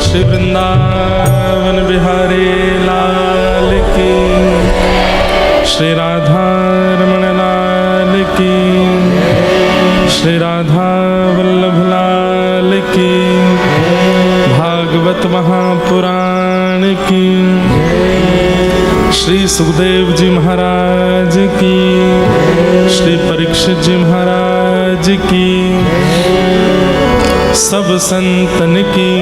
श्री वृंदावन बिहारी लाल की, श्री राधा रमण लाल की, श्री राधा वल्लभ लाल की, भागवत महापुराण की, श्री सुखदेव जी महाराज की, श्री परीक्षित जी महाराज की, सब संतन की,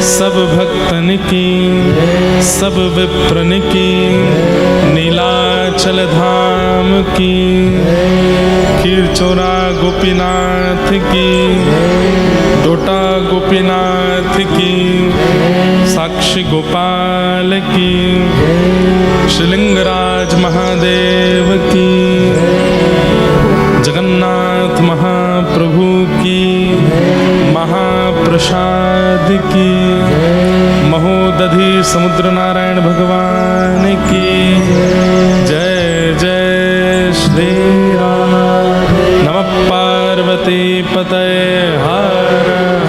सब भक्तन की, सब विप्रन की, नीलाचल धाम की, खीरचोरा गोपीनाथ की, डोटा गोपीनाथ की, साक्षी गोपाल की, श्रीलिंगराज महादेव की, जगन्नाथ महाप्रभु की, महाप्रसाद की, महोदधि समुद्र नारायण भगवान की जय जय श्री राम। नमः पार्वती पतये हर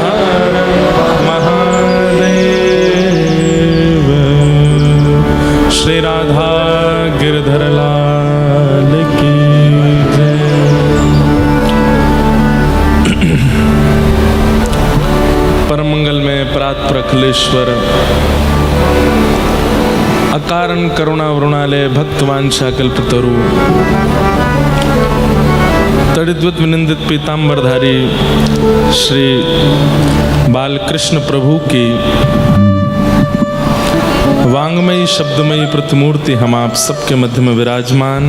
हर महादेव। श्री राधा गिरधर लाल की जय। परम मंगल में परात्पर अखिलेश्वर अकारण करुणा वरुणालय भक्तवांछा कल्पतरु तड़िद्वत विनिंदित पीतांबरधारी श्री बालकृष्ण प्रभु की वांगमयी शब्दमयी प्रतिमूर्ति हम आप सबके मध्य में विराजमान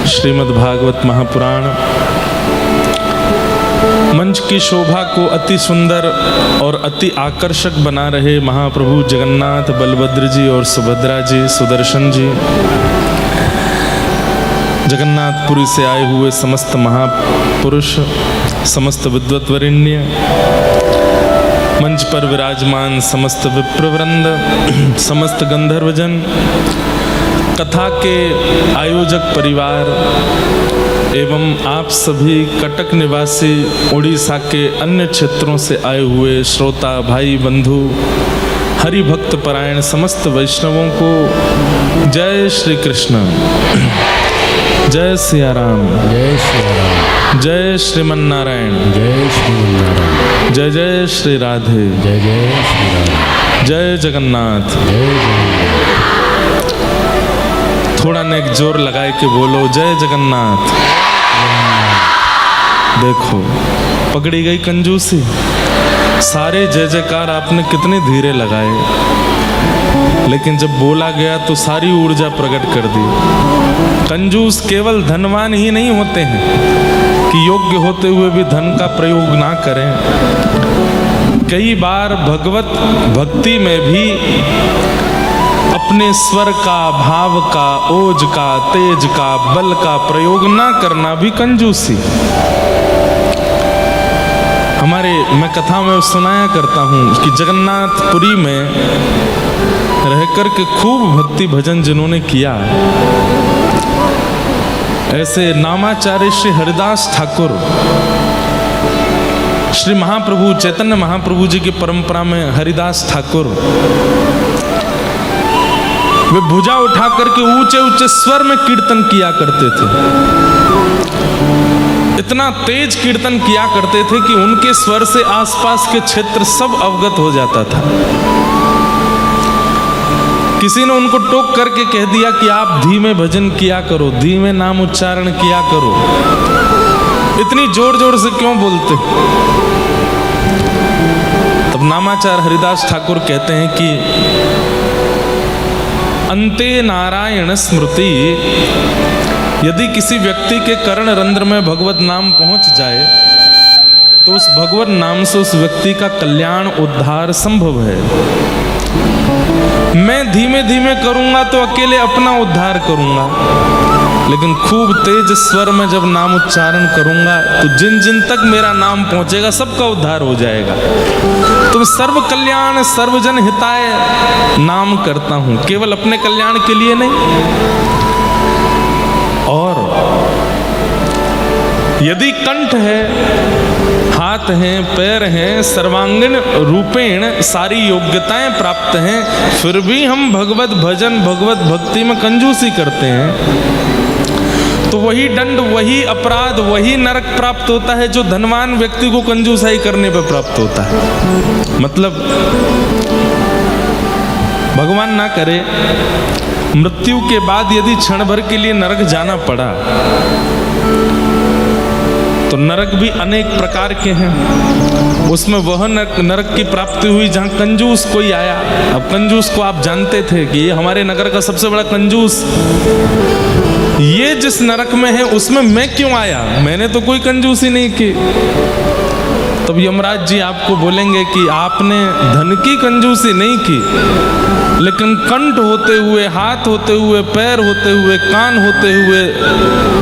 श्रीमद् भागवत महापुराण मंच की शोभा को अति सुंदर और अति आकर्षक बना रहे महाप्रभु जगन्नाथ, बलभद्र जी और सुभद्रा जी, सुदर्शन जी, जगन्नाथपुरी से आए हुए समस्त महापुरुष, समस्त विद्वत्वरिण्य, मंच पर विराजमान समस्त विप्रवृंद, समस्त गंधर्वजन, कथा के आयोजक परिवार एवं आप सभी कटक निवासी उड़ीसा के अन्य क्षेत्रों से आए हुए श्रोता भाई बंधु, हरि भक्त परायण समस्त वैष्णवों को जय श्री कृष्ण, जय सिया राम, जय श्री राम, जय श्रीमन नारायण, जय श्री नारायण, जय जय श्री राधे, जय जय श्री राम, जय जगन्नाथ। जय जगन्नाथ। थोड़ा नेक जोर लगाए के बोलो जय जगन्नाथ। देखो पकड़ी गई कंजूसी, सारे जय जयकार आपने कितने धीरे लगाए, लेकिन जब बोला गया तो सारी ऊर्जा प्रकट कर दी। कंजूस केवल धनवान ही नहीं होते हैं कि योग्य होते हुए भी धन का प्रयोग ना करें। कई बार भगवत भक्ति में भी अपने स्वर का, भाव का, ओज का, तेज का, बल का प्रयोग ना करना भी कंजूसी। मैं कथा में सुनाया करता हूँ कि जगन्नाथपुरी में रहकर के खूब भक्ति भजन जिन्होंने किया, ऐसे नामाचार्य श्री हरिदास ठाकुर, श्री महाप्रभु चैतन्य महाप्रभु जी की परंपरा में हरिदास ठाकुर, वे भुजा उठा करके ऊंचे ऊंचे स्वर में कीर्तन किया करते थे। इतना तेज कीर्तन किया करते थे कि उनके स्वर से आसपास के क्षेत्र सब अवगत हो जाता था। किसी ने उनको टोक करके कह दिया कि आप धीमे भजन किया करो, धीमे नाम उच्चारण किया करो, इतनी जोर जोर से क्यों बोलते। तब नामाचार्य हरिदास ठाकुर कहते हैं कि अंते नारायण स्मृति, यदि किसी व्यक्ति के कर्ण रंध्र में भगवत नाम पहुंच जाए तो उस भगवत नाम से उस व्यक्ति का कल्याण उद्धार संभव है। मैं धीमे धीमे करूंगा तो अकेले अपना उद्धार करूंगा, लेकिन खूब तेज स्वर में जब नाम उच्चारण करूंगा तो जिन जिन तक मेरा नाम पहुंचेगा सबका उद्धार हो जाएगा। तो सर्व कल्याण सर्वजन हिताय नाम करता हूं, केवल अपने कल्याण के लिए नहीं। और यदि कंठ है, हाथ हैं, पैर हैं, सर्वांगीण रूपेण सारी योग्यताएं प्राप्त हैं, फिर भी हम भगवत भजन भगवत भक्ति में कंजूसी करते हैं, तो वही दंड, वही अपराध, वही नरक प्राप्त होता है जो धनवान व्यक्ति को कंजूसाई करने पर प्राप्त होता है। मतलब भगवान ना करे, मृत्यु के बाद यदि क्षण भर के लिए नरक जाना पड़ा तो नरक भी अनेक प्रकार के हैं। उसमें वह नरक की प्राप्ति हुई जहां कंजूस कोई आया। अब कंजूस को आप जानते थे कि ये हमारे नगर का सबसे बड़ा कंजूस, ये जिस नरक में है उसमें मैं क्यों आया, मैंने तो कोई कंजूसी नहीं की। तब यमराज जी आपको बोलेंगे कि आपने धन की कंजूसी नहीं की, लेकिन कंठ होते हुए, हाथ होते हुए, पैर होते हुए, कान होते हुए,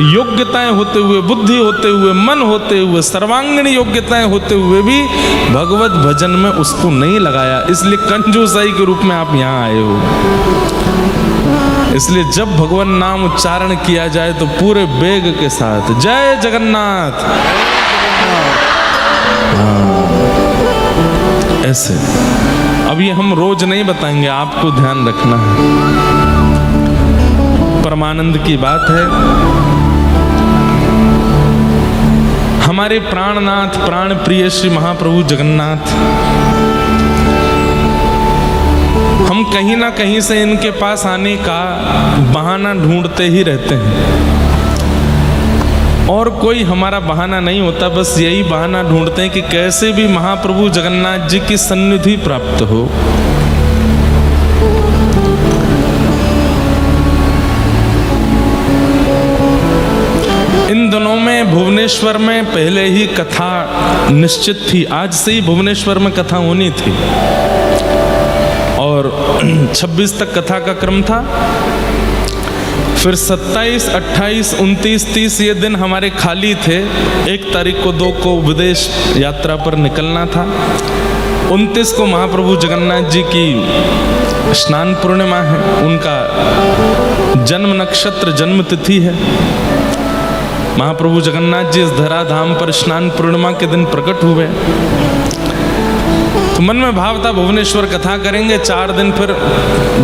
योग्यताएं होते हुए, बुद्धि होते हुए, मन होते हुए, सर्वांगीण योग्यताएं होते हुए भी भगवत भजन में उसको नहीं लगाया, इसलिए कंजूसाई के रूप में आप यहाँ आए हो। इसलिए जब भगवान नाम उच्चारण किया जाए तो पूरे वेग के साथ जय जगन्नाथ, ऐसे। अब ये हम रोज नहीं बताएंगे, आपको ध्यान रखना है। परमानंद की बात है, हमारे प्राणनाथ प्राण प्रिय श्री महाप्रभु जगन्नाथ, हम कहीं ना कहीं से इनके पास आने का बहाना ढूंढते ही रहते हैं, और कोई हमारा बहाना नहीं होता, बस यही बहाना ढूंढते हैं कि कैसे भी महाप्रभु जगन्नाथ जी की सन्निधि प्राप्त हो। इन दिनों में भुवनेश्वर में पहले ही कथा निश्चित थी, आज से ही भुवनेश्वर में कथा होनी थी, और 26 तक कथा का क्रम था। फिर 27, 28, 29, 30 ये दिन हमारे खाली थे। 1 तारीख को 2 को विदेश यात्रा पर निकलना था। 29 को महाप्रभु जगन्नाथ जी की स्नान पूर्णिमा है, उनका जन्म नक्षत्र जन्म तिथि है। महाप्रभु जगन्नाथ जी इस धराधाम पर स्नान पूर्णिमा के दिन प्रकट हुए। तो मन में भाव था भुवनेश्वर कथा करेंगे, 4 दिन फिर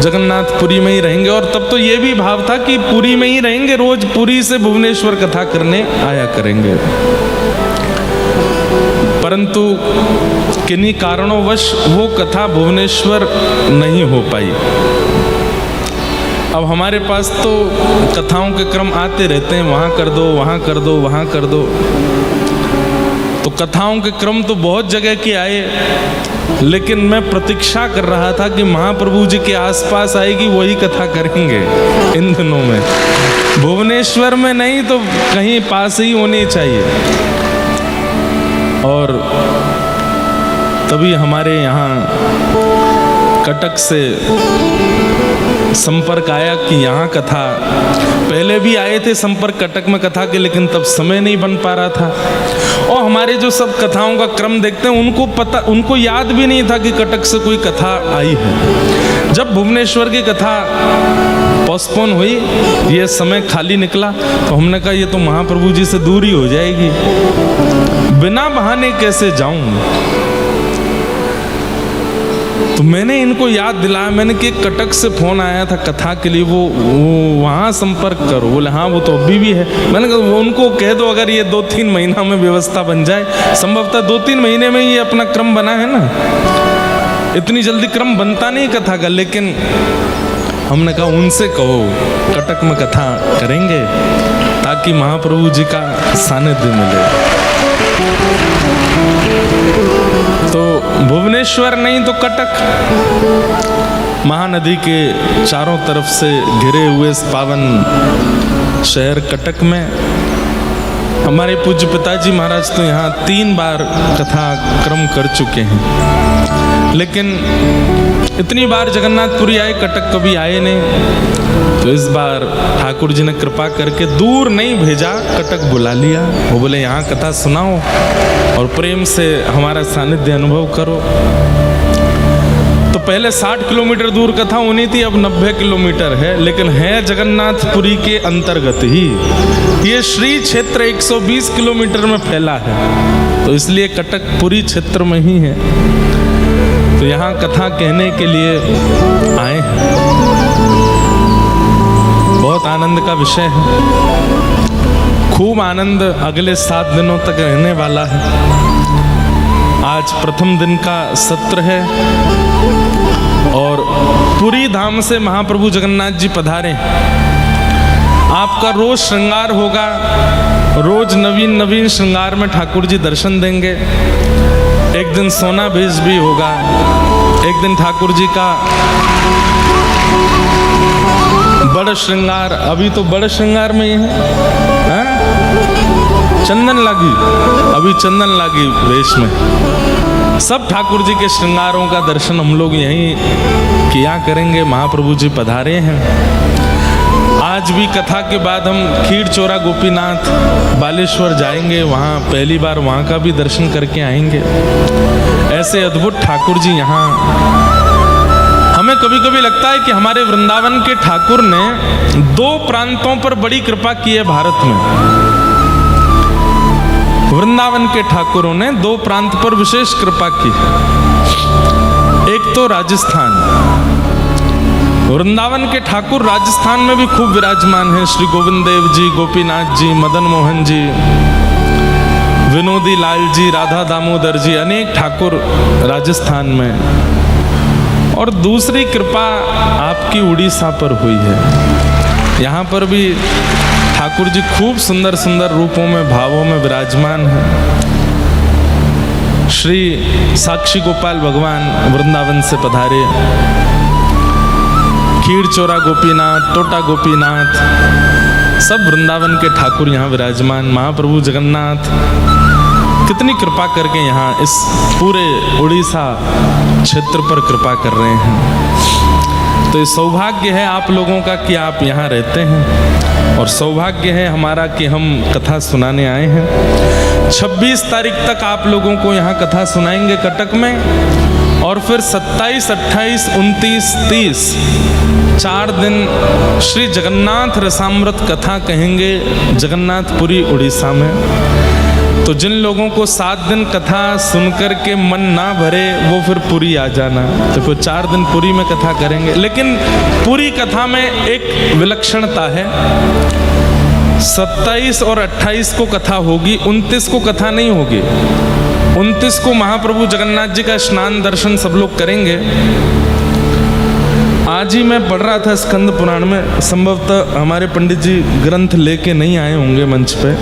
जगन्नाथपुरी में ही रहेंगे, और तब तो ये भी भाव था कि पुरी में ही रहेंगे, रोज पुरी से भुवनेश्वर कथा करने आया करेंगे। परंतु किन्हीं कारणोंवश वो कथा भुवनेश्वर नहीं हो पाई। अब हमारे पास तो कथाओं के क्रम आते रहते हैं, वहाँ कर दो, वहाँ कर दो, वहाँ कर दो। तो कथाओं के क्रम तो बहुत जगह के आए, लेकिन मैं प्रतीक्षा कर रहा था कि महाप्रभु जी के आसपास आएगी वही कथा करेंगे इन दिनों में। भुवनेश्वर में नहीं तो कहीं पास ही होनी चाहिए। और तभी हमारे यहाँ कटक से संपर्क आया कि यहाँ कथा, पहले भी आए थे संपर्क कटक में कथा के, लेकिन तब समय नहीं बन पा रहा था। और हमारे जो सब कथाओं का क्रम देखते हैं उनको पता, उनको याद भी नहीं था कि कटक से कोई कथा आई है। जब भुवनेश्वर की कथा पोस्टपोन हुई, ये समय खाली निकला, तो हमने कहा ये तो महाप्रभु जी से दूरी हो जाएगी, बिना बहाने कैसे जाऊं। तो मैंने इनको याद दिलाया, मैंने कि कटक से फोन आया था कथा के लिए, वो वहाँ संपर्क करो। बोले हाँ वो तो अभी भी है। मैंने कहा वो उनको कह दो अगर ये 2-3 महीना में व्यवस्था बन जाए। संभवतः 2-3 महीने में ये अपना क्रम बना है ना, इतनी जल्दी क्रम बनता नहीं कथा का। लेकिन हमने कहा उनसे कहो कटक में कथा करेंगे ताकि महाप्रभु जी का सानिध्य मिले। तो भुवनेश्वर नहीं तो कटक, महानदी के चारों तरफ से घिरे हुए इस पावन शहर कटक में हमारे पूज्य पिताजी महाराज तो यहाँ 3 बार कथा क्रम कर चुके हैं, लेकिन इतनी बार जगन्नाथपुरी आए, कटक कभी आए नहीं। तो इस बार ठाकुर जी ने कृपा करके दूर नहीं भेजा, कटक बुला लिया। वो बोले यहाँ कथा सुनाओ और प्रेम से हमारा सानिध्य अनुभव करो। तो पहले 60 किलोमीटर दूर कथा होनी थी, अब 90 किलोमीटर है, लेकिन है जगन्नाथपुरी के अंतर्गत ही। ये श्री क्षेत्र 120 किलोमीटर में फैला है, तो इसलिए कटकपुरी क्षेत्र में ही है। तो यहाँ कथा कहने के लिए आए हैं। बहुत आनंद का विषय है, खूब आनंद अगले 7 दिनों तक रहने वाला है। आज प्रथम दिन का सत्र है और पुरी धाम से महाप्रभु जगन्नाथ जी पधारे। आपका रोज श्रृंगार होगा, रोज नवीन नवीन श्रृंगार में ठाकुर जी दर्शन देंगे। एक दिन सोना भेज भी होगा, एक दिन ठाकुर जी का बड़ श्रृंगार, अभी तो बड़ श्रृंगार में ही है, चंदन लागी, अभी चंदन लागी वेश में। सब ठाकुर जी के श्रृंगारों का दर्शन हम लोग यहीं किया करेंगे। महाप्रभु जी पधारे हैं। आज भी कथा के बाद हम खीर चोरा गोपीनाथ बालेश्वर जाएंगे, वहाँ पहली बार वहाँ का भी दर्शन करके आएंगे। ऐसे अद्भुत ठाकुर जी यहाँ। हमें कभी कभी लगता है कि हमारे वृंदावन के ठाकुर ने 2 प्रांतों पर बड़ी कृपा की है भारत में। वृंदावन के ठाकुरों ने 2 प्रांत पर विशेष कृपा की है। एक तो राजस्थान, वृंदावन के ठाकुर राजस्थान में भी खूब विराजमान हैं। श्री गोविंद देव जी, गोपीनाथ जी, मदन मोहन जी, विनोदी लाल जी, राधा दामोदर जी, अनेक ठाकुर राजस्थान में। और दूसरी कृपा आपकी उड़ीसा पर हुई है। यहाँ पर भी ठाकुर जी खूब सुंदर सुंदर रूपों में, भावों में विराजमान हैं। श्री साक्षी गोपाल भगवान वृंदावन से पधारे। खीर चोरा गोपीनाथ, टोटा गोपीनाथ, सब वृंदावन के ठाकुर यहाँ विराजमान। महाप्रभु जगन्नाथ कितनी कृपा करके यहाँ इस पूरे उड़ीसा क्षेत्र पर कृपा कर रहे हैं। तो ये सौभाग्य है आप लोगों का कि आप यहाँ रहते हैं, और सौभाग्य है हमारा कि हम कथा सुनाने आए हैं। 26 तारीख तक आप लोगों को यहाँ कथा सुनाएंगे कटक में, और फिर 27, 28, 29, 30 4 दिन श्री जगन्नाथ रसामृत कथा कहेंगे जगन्नाथपुरी उड़ीसा में। तो जिन लोगों को 7 दिन कथा सुनकर के मन ना भरे, वो फिर पुरी आ जाना। तो फिर 4 दिन पुरी में कथा करेंगे। लेकिन पूरी कथा में एक विलक्षणता है। 27 और 28 को कथा होगी, 29 को कथा नहीं होगी। 29 को महाप्रभु जगन्नाथ जी का स्नान दर्शन सब लोग करेंगे। आज ही मैं पढ़ रहा था स्कंद पुराण में, संभवतः हमारे पंडित जी ग्रंथ लेके नहीं आए होंगे मंच पे।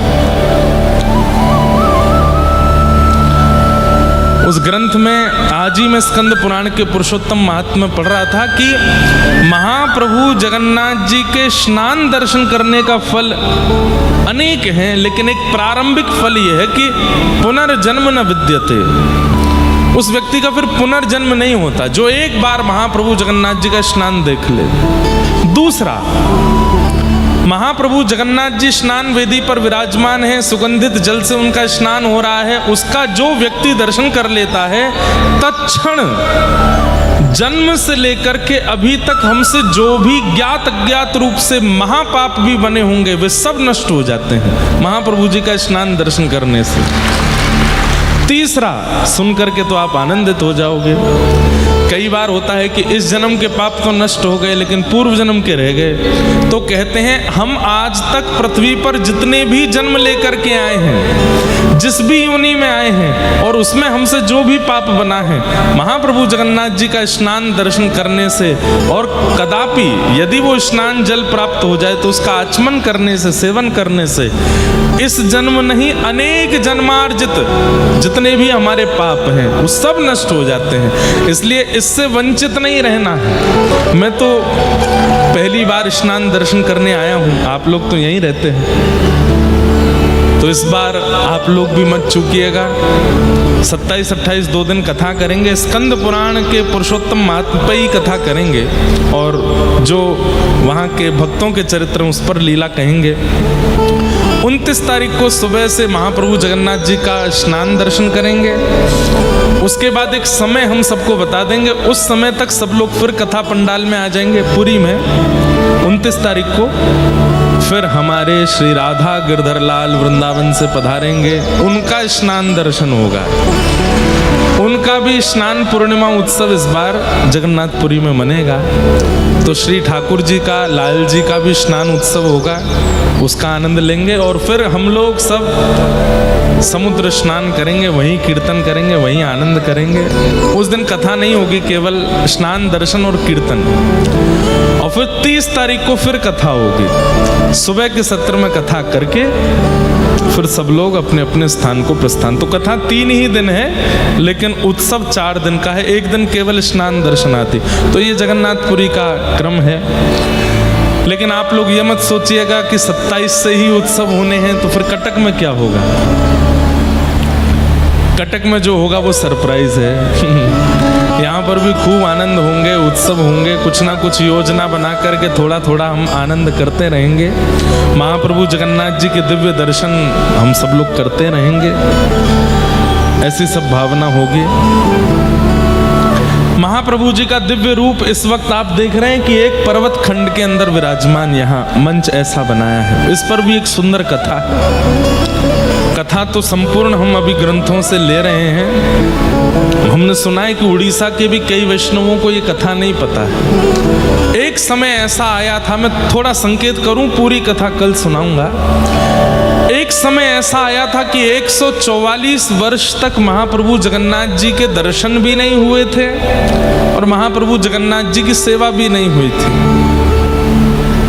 उस ग्रंथ में आज ही मैं स्कंद पुराण के पुरुषोत्तम महात्म्य पढ़ रहा था कि महाप्रभु जगन्नाथ जी के स्नान दर्शन करने का फल अनेक हैं, लेकिन एक प्रारंभिक फल यह है कि पुनर्जन्म न विद्यते। उस व्यक्ति का फिर पुनर्जन्म नहीं होता जो एक बार महाप्रभु जगन्नाथ जी का स्नान देख ले। दूसरा, महाप्रभु जगन्नाथ जी स्नान वेदी पर विराजमान है, सुगंधित जल से उनका स्नान हो रहा है। उसका जो व्यक्ति दर्शन कर लेता है, तत्क्षण जन्म से लेकर के अभी तक हमसे जो भी ज्ञात अज्ञात रूप से महापाप भी बने होंगे, वे सब नष्ट हो जाते हैं महाप्रभु जी का स्नान दर्शन करने से। तीसरा, सुन करके तो आप आनंदित हो जाओगे। कई बार होता है कि इस जन्म के पाप तो नष्ट हो गए, लेकिन पूर्व जन्म के रह गए। तो कहते हैं हम आज तक पृथ्वी पर जितने भी जन्म लेकर के आए हैं, जिस भी योनि में आए हैं, और उसमें हमसे जो भी पाप बना है, महाप्रभु जगन्नाथ जी का स्नान दर्शन करने से, और कदापि यदि वो स्नान जल प्राप्त हो जाए तो उसका आचमन करने से, सेवन करने से, इस जन्म नहीं अनेक जन्मार्जित जितने भी हमारे पाप हैं वो सब नष्ट हो जाते हैं। इसलिए इससे वंचित नहीं रहना है। मैं तो पहली बार स्नान दर्शन करने आया हूँ, आप लोग तो यहीं रहते हैं, तो इस बार आप लोग भी मत चूकिएगा। 27-28 2 दिन कथा करेंगे, स्कंद पुराण के पुरुषोत्तम महात्म्य पर ही कथा करेंगे, और जो वहाँ के भक्तों के चरित्र उस पर लीला कहेंगे। 29 तारीख को सुबह से महाप्रभु जगन्नाथ जी का स्नान दर्शन करेंगे। उसके बाद एक समय हम सबको बता देंगे, उस समय तक सब लोग फिर कथा पंडाल में आ जाएंगे पुरी में। 29 तारीख को फिर हमारे श्री राधा गिरधर लाल वृंदावन से पधारेंगे, उनका स्नान दर्शन होगा। उनका भी स्नान पूर्णिमा उत्सव इस बार जगन्नाथपुरी में मनेगा। तो श्री ठाकुर जी का, लाल जी का भी स्नान उत्सव होगा, उसका आनंद लेंगे। और फिर हम लोग सब समुद्र स्नान करेंगे, वहीं कीर्तन करेंगे, वहीं आनंद करेंगे। उस दिन कथा नहीं होगी, केवल स्नान दर्शन और कीर्तन। और फिर 30 तारीख को फिर कथा होगी, सुबह के सत्र में कथा करके फिर सब लोग अपने अपने स्थान को प्रस्थान। तो कथा 3 ही दिन है, लेकिन उत्सव 4 दिन का है। एक दिन केवल स्नान दर्शनार्थी। तो ये जगन्नाथपुरी का क्रम है। लेकिन आप लोग ये मत सोचिएगा कि 27 से ही उत्सव होने हैं, तो फिर कटक में क्या होगा। कटक में जो होगा वो सरप्राइज है। यहाँ पर भी खूब आनंद होंगे, उत्सव होंगे। कुछ ना कुछ योजना बना करके थोड़ा थोड़ा हम आनंद करते रहेंगे। महाप्रभु जगन्नाथ जी के दिव्य दर्शन हम सब लोग करते रहेंगे, ऐसी सब भावना होगी। महाप्रभु जी का दिव्य रूप इस वक्त आप देख रहे हैं कि एक पर्वत खंड के अंदर विराजमान यहाँ मंच ऐसा बनाया है। इस पर भी एक सुंदर कथा है। कथा तो संपूर्ण हम अभी ग्रंथों से ले रहे हैं। हमने सुना है कि उड़ीसा के भी कई वैष्णवों को ये कथा नहीं पता है। एक समय ऐसा आया था, मैं थोड़ा संकेत करूं, पूरी कथा कल सुनाऊंगा। एक समय ऐसा आया था कि 144 वर्ष तक महाप्रभु जगन्नाथ जी के दर्शन भी नहीं हुए थे और महाप्रभु जगन्नाथ जी की सेवा भी नहीं हुई थी।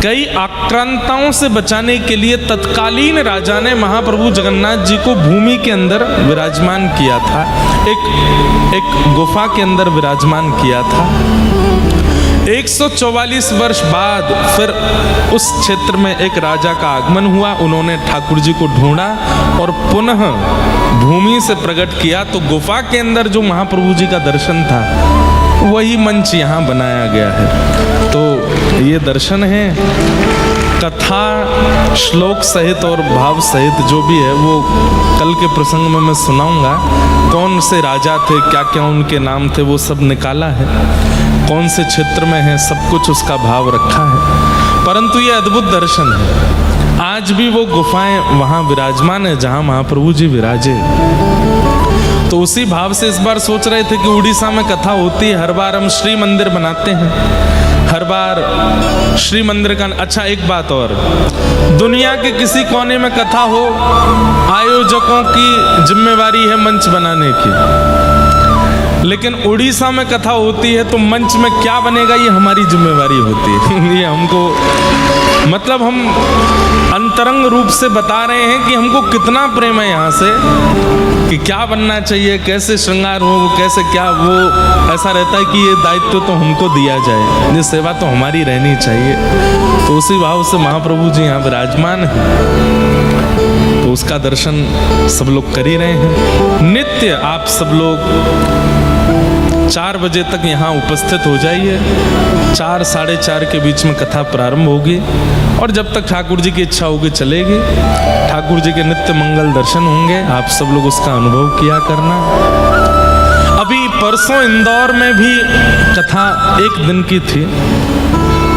कई आक्रांताओं से बचाने के लिए तत्कालीन राजा ने महाप्रभु जगन्नाथ जी को भूमि के अंदर विराजमान किया था, एक गुफा के अंदर विराजमान किया था। 144 वर्ष बाद फिर उस क्षेत्र में एक राजा का आगमन हुआ। उन्होंने ठाकुर जी को ढूंढा और पुनः भूमि से प्रकट किया। तो गुफा के अंदर जो महाप्रभु जी का दर्शन था, वही मंच यहाँ बनाया गया है। तो ये दर्शन है। कथा श्लोक सहित और भाव सहित जो भी है वो कल के प्रसंग में मैं सुनाऊंगा। कौन से राजा थे, क्या क्या उनके नाम थे, वो सब निकाला है। कौन से क्षेत्र में है, सब कुछ उसका भाव रखा है। परंतु ये अद्भुत दर्शन है। आज भी वो गुफाएं वहाँ विराजमान है जहाँ महाप्रभु जी विराजे। तो उसी भाव से इस बार सोच रहे थे कि उड़ीसा में कथा होती है। हर बार हम श्री मंदिर बनाते हैं, हर बार श्री मंदिर का। अच्छा एक बात और, दुनिया के किसी कोने में कथा हो, आयोजकों की जिम्मेवारी है मंच बनाने की। लेकिन उड़ीसा में कथा होती है तो मंच में क्या बनेगा ये हमारी जिम्मेवारी होती है। ये हमको, मतलब हम अंतरंग रूप से बता रहे हैं कि हमको कितना प्रेम है यहाँ से, कि क्या बनना चाहिए, कैसे श्रृंगार हो, कैसे क्या, वो ऐसा रहता है कि ये दायित्व तो हमको दिया जाए, ये सेवा तो हमारी रहनी चाहिए। तो उसी भाव से महाप्रभु जी यहाँ विराजमान है। तो उसका दर्शन सब लोग कर ही रहे हैं। नित्य आप सब लोग 4 बजे तक यहाँ उपस्थित हो जाइए। 4 साढ़े 4 के बीच में कथा प्रारंभ होगी और जब तक ठाकुर जी की इच्छा होगी चलेगी। ठाकुर जी के नित्य मंगल दर्शन होंगे, आप सब लोग उसका अनुभव किया करना। अभी परसों इंदौर में भी कथा 1 दिन की थी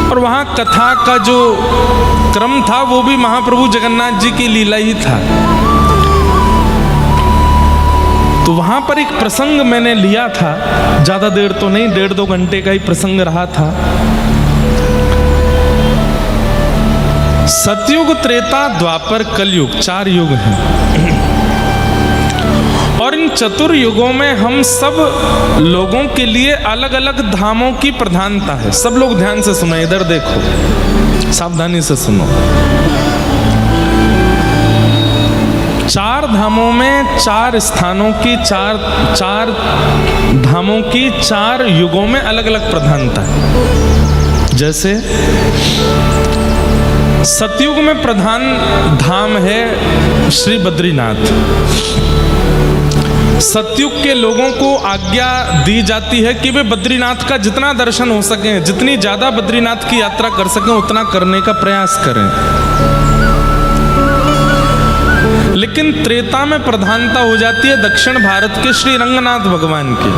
और वहाँ कथा का जो क्रम था वो भी महाप्रभु जगन्नाथ जी की लीला ही था। तो वहाँ पर एक प्रसंग मैंने लिया था, ज़्यादा देर तो नहीं, 1.5-2 घंटे का ही प्रसंग रहा था। सतयुग, त्रेता, द्वापर, कलयुग, 4 युग हैं। और इन चतुर्युगों में हम सब लोगों के लिए अलग अलग धामों की प्रधानता है। सब लोग ध्यान से सुनो, इधर देखो, सावधानी से सुनो। 4 धामों में 4 स्थानों की 4 धामों की 4 युगों में अलग अलग प्रधानता है। जैसे सतयुग में प्रधान धाम है श्री बद्रीनाथ। सतयुग के लोगों को आज्ञा दी जाती है कि वे बद्रीनाथ का जितना दर्शन हो सके, जितनी ज्यादा बद्रीनाथ की यात्रा कर सकें, उतना करने का प्रयास करें। लेकिन त्रेता में प्रधानता हो जाती है दक्षिण भारत के श्री रंगनाथ भगवान की।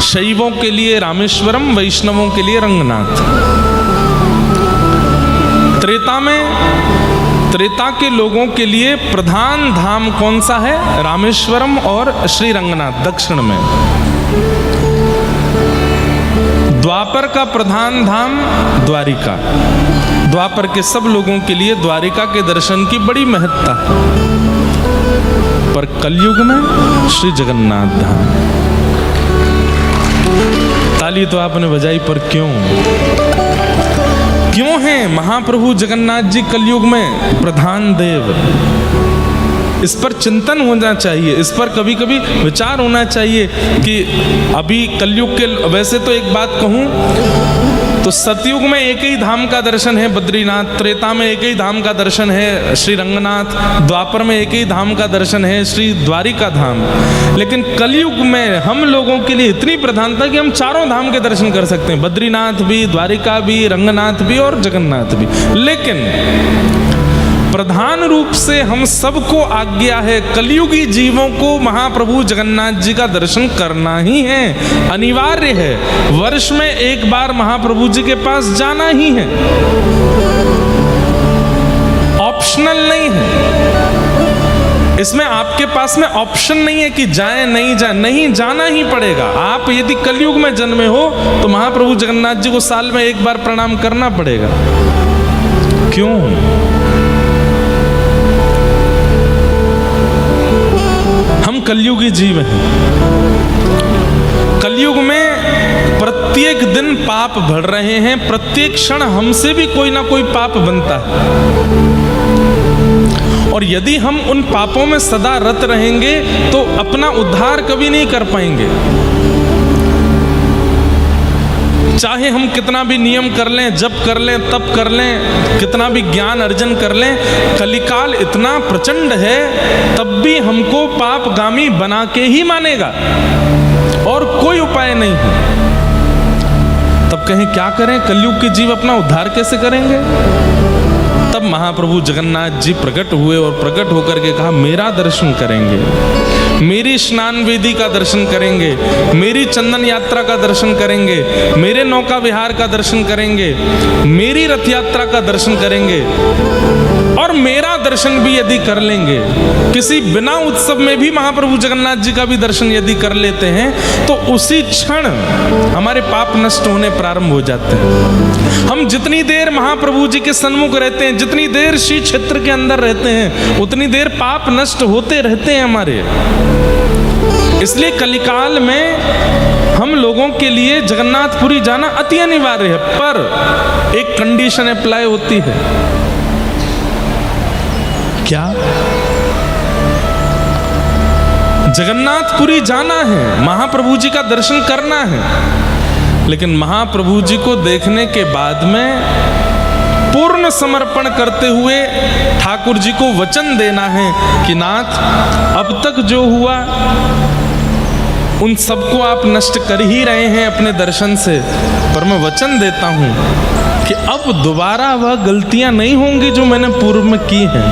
शैवों के लिए रामेश्वरम, वैष्णवों के लिए रंगनाथ। त्रेता के लोगों के लिए प्रधान धाम कौन सा है? रामेश्वरम और श्री रंगनाथ दक्षिण में। द्वापर का प्रधान धाम द्वारिका। द्वापर के सब लोगों के लिए द्वारिका के दर्शन की बड़ी महत्ता है। पर कलयुग में श्री जगन्नाथ धाम। ताली तो आपने बजाई, पर क्यों हैं महाप्रभु जगन्नाथ जी कलयुग में प्रधान देव? इस पर चिंतन होना चाहिए, इस पर कभी कभी विचार होना चाहिए कि अभी कलयुग के, वैसे तो एक बात कहूं तो सतयुग में एक ही धाम का दर्शन है बद्रीनाथ, त्रेता में एक ही धाम का दर्शन है श्री रंगनाथ, द्वापर में एक ही धाम का दर्शन है श्री द्वारिका धाम। लेकिन कलयुग में हम लोगों के लिए इतनी प्रधानता कि हम चारों धाम के दर्शन कर सकते हैं, बद्रीनाथ भी, द्वारिका भी, रंगनाथ भी और जगन्नाथ भी। लेकिन प्रधान रूप से हम सबको आज्ञा है, कलयुगी जीवों को महाप्रभु जगन्नाथ जी का दर्शन करना ही है, अनिवार्य है। वर्ष में एक बार महाप्रभु जी के पास जाना ही है, ऑप्शनल नहीं है। इसमें आपके पास में ऑप्शन नहीं है कि जाए नहीं जाए, नहीं, जाना ही पड़ेगा। आप यदि कलयुग में जन्मे हो तो महाप्रभु जगन्नाथ जी को साल में एक बार प्रणाम करना पड़ेगा। क्यों? हम कलयुगी जीव हैं। कलयुग में प्रत्येक दिन पाप बढ़ रहे हैं, प्रत्येक क्षण हमसे भी कोई ना कोई पाप बनता है। और यदि हम उन पापों में सदा रत रहेंगे तो अपना उद्धार कभी नहीं कर पाएंगे। चाहे हम कितना भी नियम कर लें, जप कर लें, तप कर लें, कितना भी ज्ञान अर्जन कर लें, कलिकाल इतना प्रचंड है तब भी हमको पापगामी बना के ही मानेगा और कोई उपाय नहीं है। तब कहें क्या करें? कलयुग के जीव अपना उद्धार कैसे करेंगे? तब महाप्रभु जगन्नाथ जी प्रकट हुए और प्रकट होकर के कहा, मेरा दर्शन करेंगे, मेरी स्नान वेदी का दर्शन करेंगे, मेरी चंदन यात्रा का दर्शन करेंगे, मेरे नौका विहार का दर्शन करेंगे, मेरी रथ यात्रा का दर्शन करेंगे और मेरा दर्शन भी यदि कर लेंगे, किसी बिना उत्सव में भी महाप्रभु जगन्नाथ जी का भी दर्शन यदि कर लेते हैं तो उसी क्षण हमारे पाप नष्ट होने प्रारंभ हो जाते हैं। हम जितनी देर महाप्रभु जी के सन्मुख रहते हैं, जितनी देर श्री क्षेत्र के अंदर रहते हैं, उतनी देर पाप नष्ट होते रहते हैं हमारे। इसलिए कलिकाल में हम लोगों के लिए जगन्नाथपुरी जाना अति अनिवार्य है, पर एक कंडीशन अप्लाई होती है। क्या? जगन्नाथपुरी जाना है, महाप्रभु जी का दर्शन करना है, लेकिन महाप्रभु जी को देखने के बाद में पूर्ण समर्पण करते हुए ठाकुर जी को वचन देना है कि नाथ, अब तक जो हुआ उन सबको आप नष्ट कर ही रहे हैं अपने दर्शन से, पर मैं वचन देता हूं कि अब दोबारा वह गलतियां नहीं होंगी जो मैंने पूर्व में की हैं।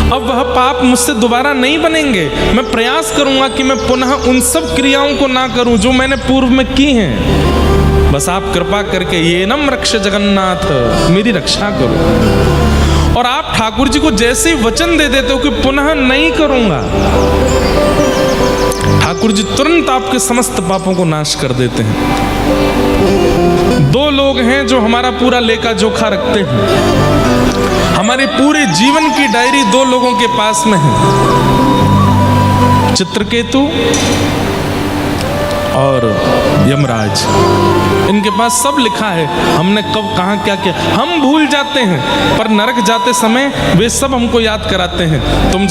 अब वह पाप मुझसे दोबारा नहीं बनेंगे। मैं प्रयास करूंगा कि मैं पुनः उन सब क्रियाओं को ना करूं जो मैंने पूर्व में की हैं। बस आप कृपा करके ये नम रक्ष जगन्नाथ, मेरी रक्षा करो। और आप ठाकुर जी को जैसे ही वचन दे देते हो कि पुनः नहीं करूंगा, ठाकुर जी तुरंत आपके समस्त पापों को नाश कर देते हैं। दो लोग हैं जो हमारा पूरा लेखा जोखा रखते हैं। हमारे पूरे जीवन की डायरी दो लोगों के पास में है, चित्रकेतु और यमराज। इनके पास सब लिखा है, हमने कब कहाँ क्या किया। हम भूल जाते हैं, पर नरक जाते समय वे सब हमको याद कराते हैं। तुम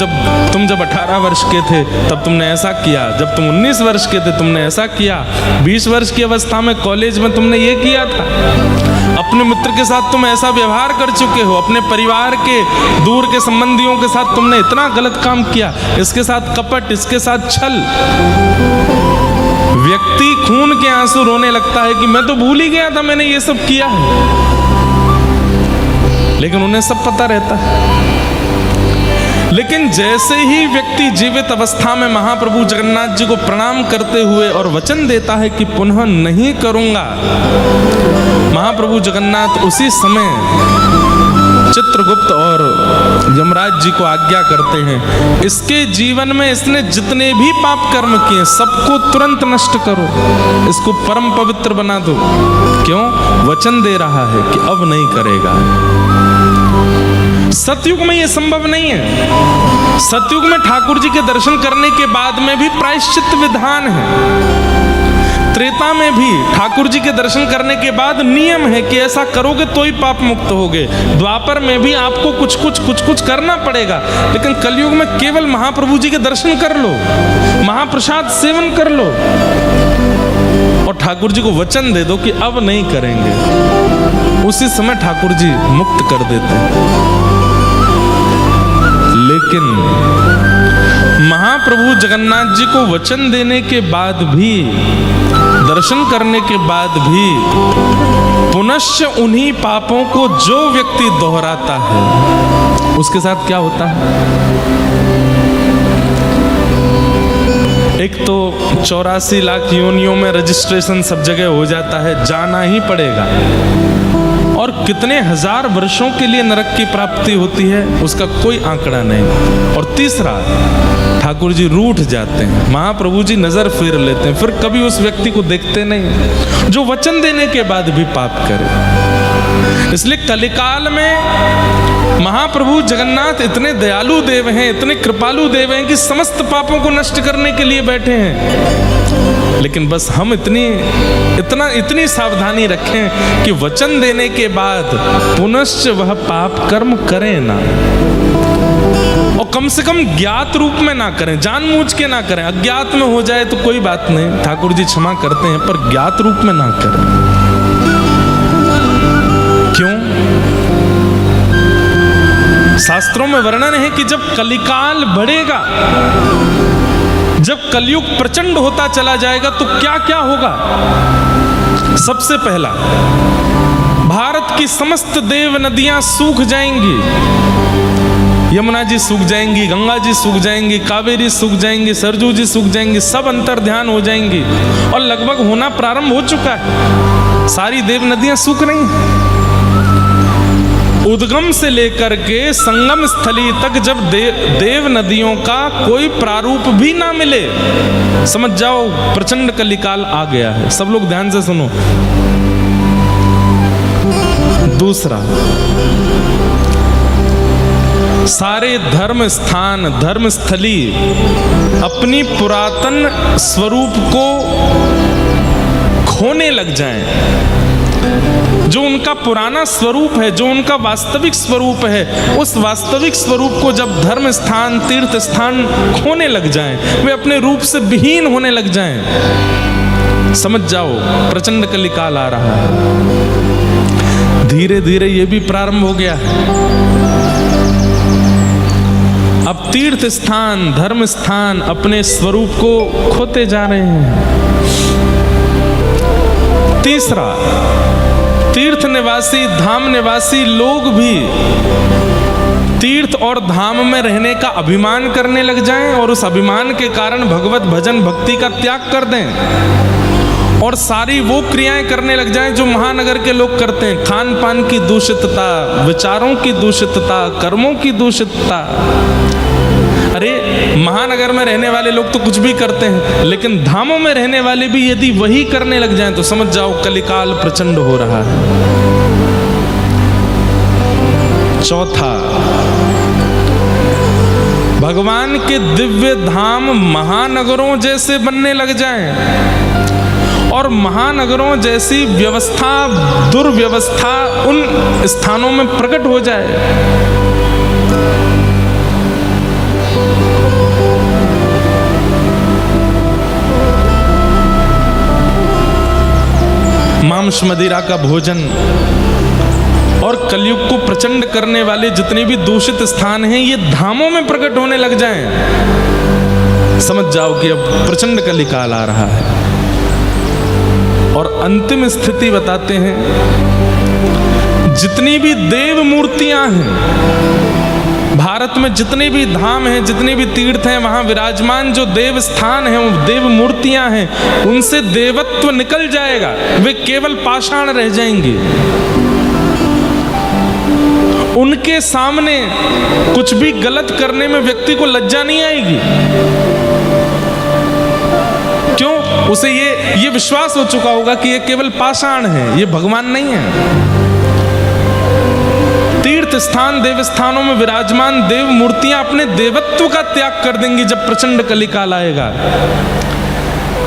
जब 18 वर्ष के थे तब तुमने ऐसा किया, जब तुम 19 वर्ष के थे तुमने ऐसा किया, 20 वर्ष की अवस्था में कॉलेज में तुमने ये किया था, अपने मित्र के साथ तुम ऐसा व्यवहार कर चुके हो, अपने परिवार के दूर के संबंधियों के साथ तुमने इतना गलत काम किया, इसके साथ कपट, इसके साथ छल। व्यक्ति खून के आंसू रोने लगता है कि मैं तो भूल ही गया था मैंने ये सब किया है, लेकिन उन्हें सब पता रहता है। लेकिन जैसे ही व्यक्ति जीवित अवस्था में महाप्रभु जगन्नाथ जी को प्रणाम करते हुए और वचन देता है कि पुनः नहीं करूंगा, महाप्रभु जगन्नाथ उसी समय चित्रगुप्त और यमराज जी को आज्ञा करते हैं, इसके जीवन में इसने जितने भी पाप कर्म किए सबको तुरंत नष्ट करो, इसको परम पवित्र बना दो। क्यों? वचन दे रहा है कि अब नहीं करेगा। सतयुग में यह संभव नहीं है। सतयुग में ठाकुर जी के दर्शन करने के बाद में भी प्रायश्चित विधान है। त्रेता में भी ठाकुर जी के दर्शन करने के बाद नियम है कि ऐसा करोगे तो ही पाप मुक्त होगे। द्वापर में भी आपको कुछ करना पड़ेगा, लेकिन कलयुग में केवल महाप्रभु जी के दर्शन कर लो, महाप्रसाद सेवन कर लो और ठाकुर जी को वचन दे दो कि अब नहीं करेंगे, उसी समय ठाकुर जी मुक्त कर देते हैं। लेकिन महाप्रभु जगन्नाथ जी को वचन देने के बाद भी, दर्शन करने के बाद भी पुनश्च उन्हीं पापों को जो व्यक्ति दोहराता है उसके साथ क्या होता है? एक तो 84 लाख योनियों में रजिस्ट्रेशन सब जगह हो जाता है, जाना ही पड़ेगा, और कितने हजार वर्षों के लिए नरक की प्राप्ति होती है उसका कोई आंकड़ा नहीं। और तीसरा, ठाकुर जी रूठ जाते हैं, महाप्रभु जी नजर फेर लेते हैं, फिर कभी उस व्यक्ति को देखते नहीं जो वचन देने के बाद भी पाप करे। इसलिए कलिकाल में महाप्रभु जगन्नाथ इतने दयालु देव हैं, इतने कृपालु देव हैं कि समस्त पापों को नष्ट करने के लिए बैठे हैं। लेकिन बस हम इतनी सावधानी रखें कि वचन देने के बाद पुनश्च वह पाप कर्म करें ना, और कम से कम ज्ञात रूप में ना करें, जानबूझ के ना करें। अज्ञात में हो जाए तो कोई बात नहीं, ठाकुर जी क्षमा करते हैं, पर ज्ञात रूप में ना करें। क्यों? शास्त्रों में वर्णन है कि जब कलिकाल बढ़ेगा, जब कलयुग प्रचंड होता चला जाएगा तो क्या क्या होगा। सबसे पहला, भारत की समस्त देव नदियां सूख जाएंगी। यमुना जी सूख जाएंगी, गंगा जी सूख जाएंगी, कावेरी सूख जाएंगी, सरजू जी सूख जाएंगी, सब अंतर ध्यान हो जाएंगी, और लगभग होना प्रारंभ हो चुका है। सारी देव नदियां सूख रही हैं। उद्गम से लेकर के संगम स्थली तक जब देव नदियों का कोई प्रारूप भी ना मिले, समझ जाओ प्रचंड कलिकाल आ गया है। सब लोग ध्यान से सुनो। दूसरा, सारे धर्म स्थान, धर्मस्थली अपनी पुरातन स्वरूप को खोने लग जाएं। जो उनका पुराना स्वरूप है, जो उनका वास्तविक स्वरूप है, उस वास्तविक स्वरूप को जब धर्म स्थान, तीर्थ स्थान खोने लग जाएं, वे अपने रूप से विहीन होने लग जाएं, समझ जाओ प्रचंड कलिकाल आ रहा है। धीरे धीरे ये भी प्रारंभ हो गया है। अब तीर्थ स्थान, धर्म स्थान अपने स्वरूप को खोते जा रहे हैं। तीसरा, तीर्थ निवासी, धाम निवासी लोग भी तीर्थ और धाम में रहने का अभिमान करने लग जाएं, और उस अभिमान के कारण भगवत भजन भक्ति का त्याग कर दें, और सारी वो क्रियाएं करने लग जाएं जो महानगर के लोग करते हैं। खान पान की दूषितता, विचारों की दूषितता, कर्मों की दूषितता। अरे महानगर में रहने वाले लोग तो कुछ भी करते हैं, लेकिन धामों में रहने वाले भी यदि वही करने लग जाएं तो समझ जाओ कलिकाल प्रचंड हो रहा है। चौथा, भगवान के दिव्य धाम महानगरों जैसे बनने लग जाएं, और महानगरों जैसी व्यवस्था, दुर्व्यवस्था उन स्थानों में प्रकट हो जाए। मांस मदिरा का भोजन और कलयुग को प्रचंड करने वाले जितने भी दूषित स्थान हैं, ये धामों में प्रकट होने लग जाएं, समझ जाओ कि अब प्रचंड कलिकाल आ रहा है। और अंतिम स्थिति बताते हैं, जितनी भी देव मूर्तियां हैं भारत में जितने भी धाम हैं, जितने भी तीर्थ हैं, वहां विराजमान जो देव स्थान हैं, वो देव मूर्तियां हैं, उनसे देवत्व निकल जाएगा, वे केवल पाषाण रह जाएंगे। उनके सामने कुछ भी गलत करने में व्यक्ति को लज्जा नहीं आएगी। क्यों? उसे ये विश्वास हो चुका होगा कि ये केवल पाषाण है, ये भगवान नहीं है। तीर्थ स्थान, देव स्थानों में विराजमान देव मूर्तियां अपने देवत्व का त्याग कर देंगी जब प्रचंड कलिकाल आएगा।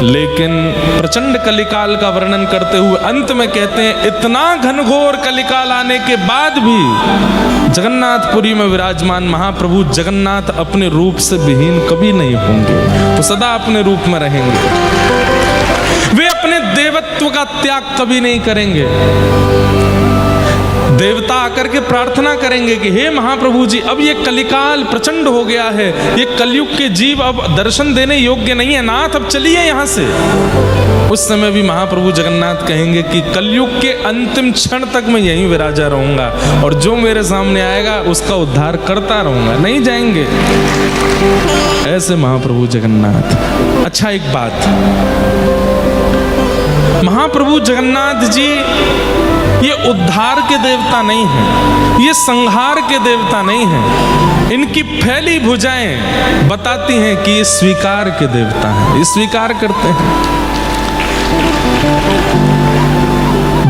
लेकिन प्रचंड कलिकाल का वर्णन करते हुए अंत में कहते हैं, इतना घनघोर कलिकाल आने के बाद भी जगन्नाथपुरी में विराजमान महाप्रभु जगन्नाथ अपने रूप से विहीन कभी नहीं होंगे, वो सदा अपने रूप में रहेंगे। वे अपने देवत्व का त्याग कभी नहीं करेंगे। देवता आकर के प्रार्थना करेंगे कि हे महाप्रभु जी, अब ये कलिकाल प्रचंड हो गया है, ये कलयुग के जीव अब दर्शन देने योग्य नहीं है, नाथ अब चलिए यहां से। उस समय भी महाप्रभु जगन्नाथ कहेंगे कि कलयुग के अंतिम क्षण तक मैं यहीं विराजा रहूंगा और जो मेरे सामने आएगा उसका उद्धार करता रहूंगा, नहीं जाएंगे। ऐसे महाप्रभु जगन्नाथ। अच्छा, एक बात, महाप्रभु जगन्नाथ जी ये उद्धार के देवता नहीं हैं, ये संहार के देवता नहीं हैं। इनकी फैली भुजाएं बताती हैं कि ये स्वीकार के देवता हैं, ये स्वीकार करते हैं।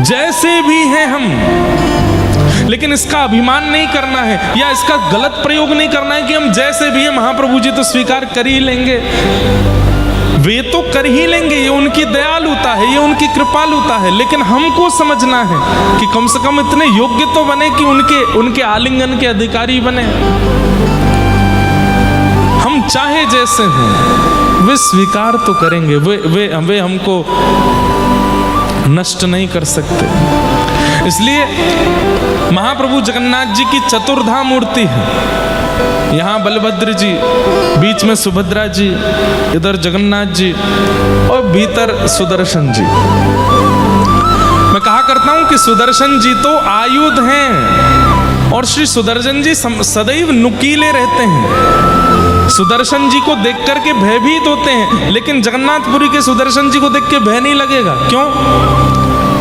जैसे भी हैं हम, लेकिन इसका अभिमान नहीं करना है या इसका गलत प्रयोग नहीं करना है कि हम जैसे भी हैं महाप्रभु जी तो स्वीकार कर ही लेंगे। वे तो कर ही लेंगे, ये उनकी दयालुता है, ये उनकी कृपालुता है। लेकिन हमको समझना है कि कम से कम इतने योग्य तो बने कि उनके आलिंगन के अधिकारी बने। हम चाहे जैसे हैं, वे स्वीकार तो करेंगे, वे हमको नष्ट नहीं कर सकते। इसलिए महाप्रभु जगन्नाथ जी की चतुर्धा मूर्ति है। यहाँ बलभद्र जी, बीच में सुभद्रा जी, इधर जगन्नाथ जी और भीतर सुदर्शन जी। मैं कहा करता हूं कि सुदर्शन जी तो आयुध हैं और श्री सुदर्शन जी सदैव नुकीले रहते हैं। सुदर्शन जी को देख करके भयभीत होते हैं, लेकिन जगन्नाथपुरी के सुदर्शन जी को देख के भय नहीं लगेगा। क्यों?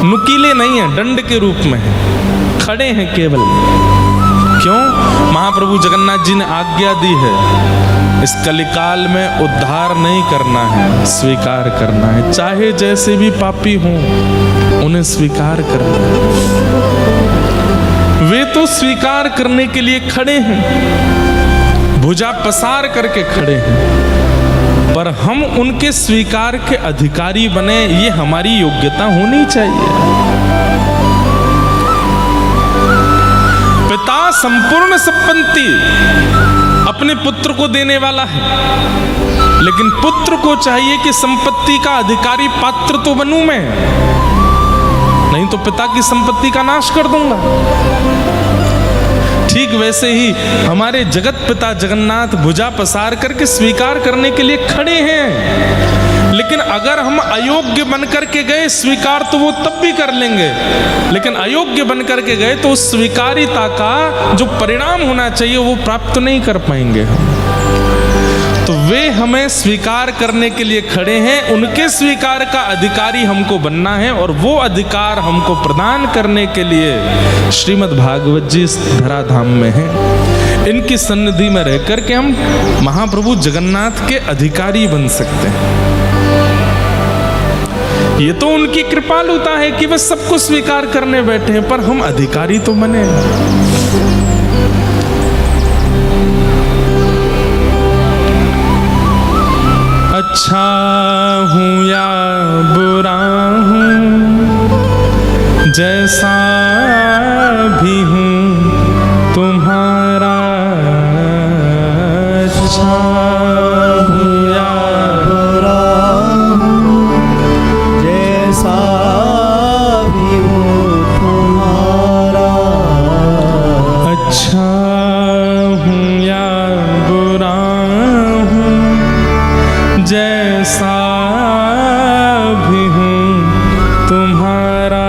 नुकीले नहीं है, दंड के रूप में है, खड़े हैं केवल। क्यों? महाप्रभु जगन्नाथ जी ने आज्ञा दी है, इस कलिकाल में उद्धार नहीं करना है, स्वीकार करना है। चाहे जैसे भी पापी हों, उन्हें स्वीकार करना है। वे तो स्वीकार करने के लिए खड़े हैं, भुजा पसार करके खड़े हैं, पर हम उनके स्वीकार के अधिकारी बने, ये हमारी योग्यता होनी चाहिए। पिता संपूर्ण संपत्ति अपने पुत्र को देने वाला है, लेकिन पुत्र को चाहिए कि संपत्ति का अधिकारी पात्र तो बनूं मैं, नहीं तो पिता की संपत्ति का नाश कर दूंगा। ठीक वैसे ही हमारे जगत पिता जगन्नाथ भुजा पसार करके स्वीकार करने के लिए खड़े हैं, लेकिन अगर हम अयोग्य बनकर के गए, स्वीकार तो वो तब भी कर लेंगे, लेकिन अयोग्य बनकर के गए तो उस स्वीकारिता का जो परिणाम होना चाहिए वो प्राप्त नहीं कर पाएंगे। तो वे हमें स्वीकार करने के लिए खड़े हैं, उनके स्वीकार का अधिकारी हमको बनना है और वो अधिकार हमको प्रदान करने के लिए श्रीमद् भागवत जी धराधाम में हैं। इनकी सन्निधि में रह करके हम महाप्रभु जगन्नाथ के अधिकारी बन सकते हैं। ये तो उनकी कृपालुता है कि वे सबको स्वीकार करने बैठे हैं, पर हम अधिकारी तो बने। अच्छा हूँ या बुरा हूँ, जैसा भी हूँ तुम्हारा, अच्छा हूँ या बुरा हूँ, जैसा भी हूँ तुम्हारा, अच्छा हूँ या बुरा हूँ, जैसा भी हूँ तुम्हारा।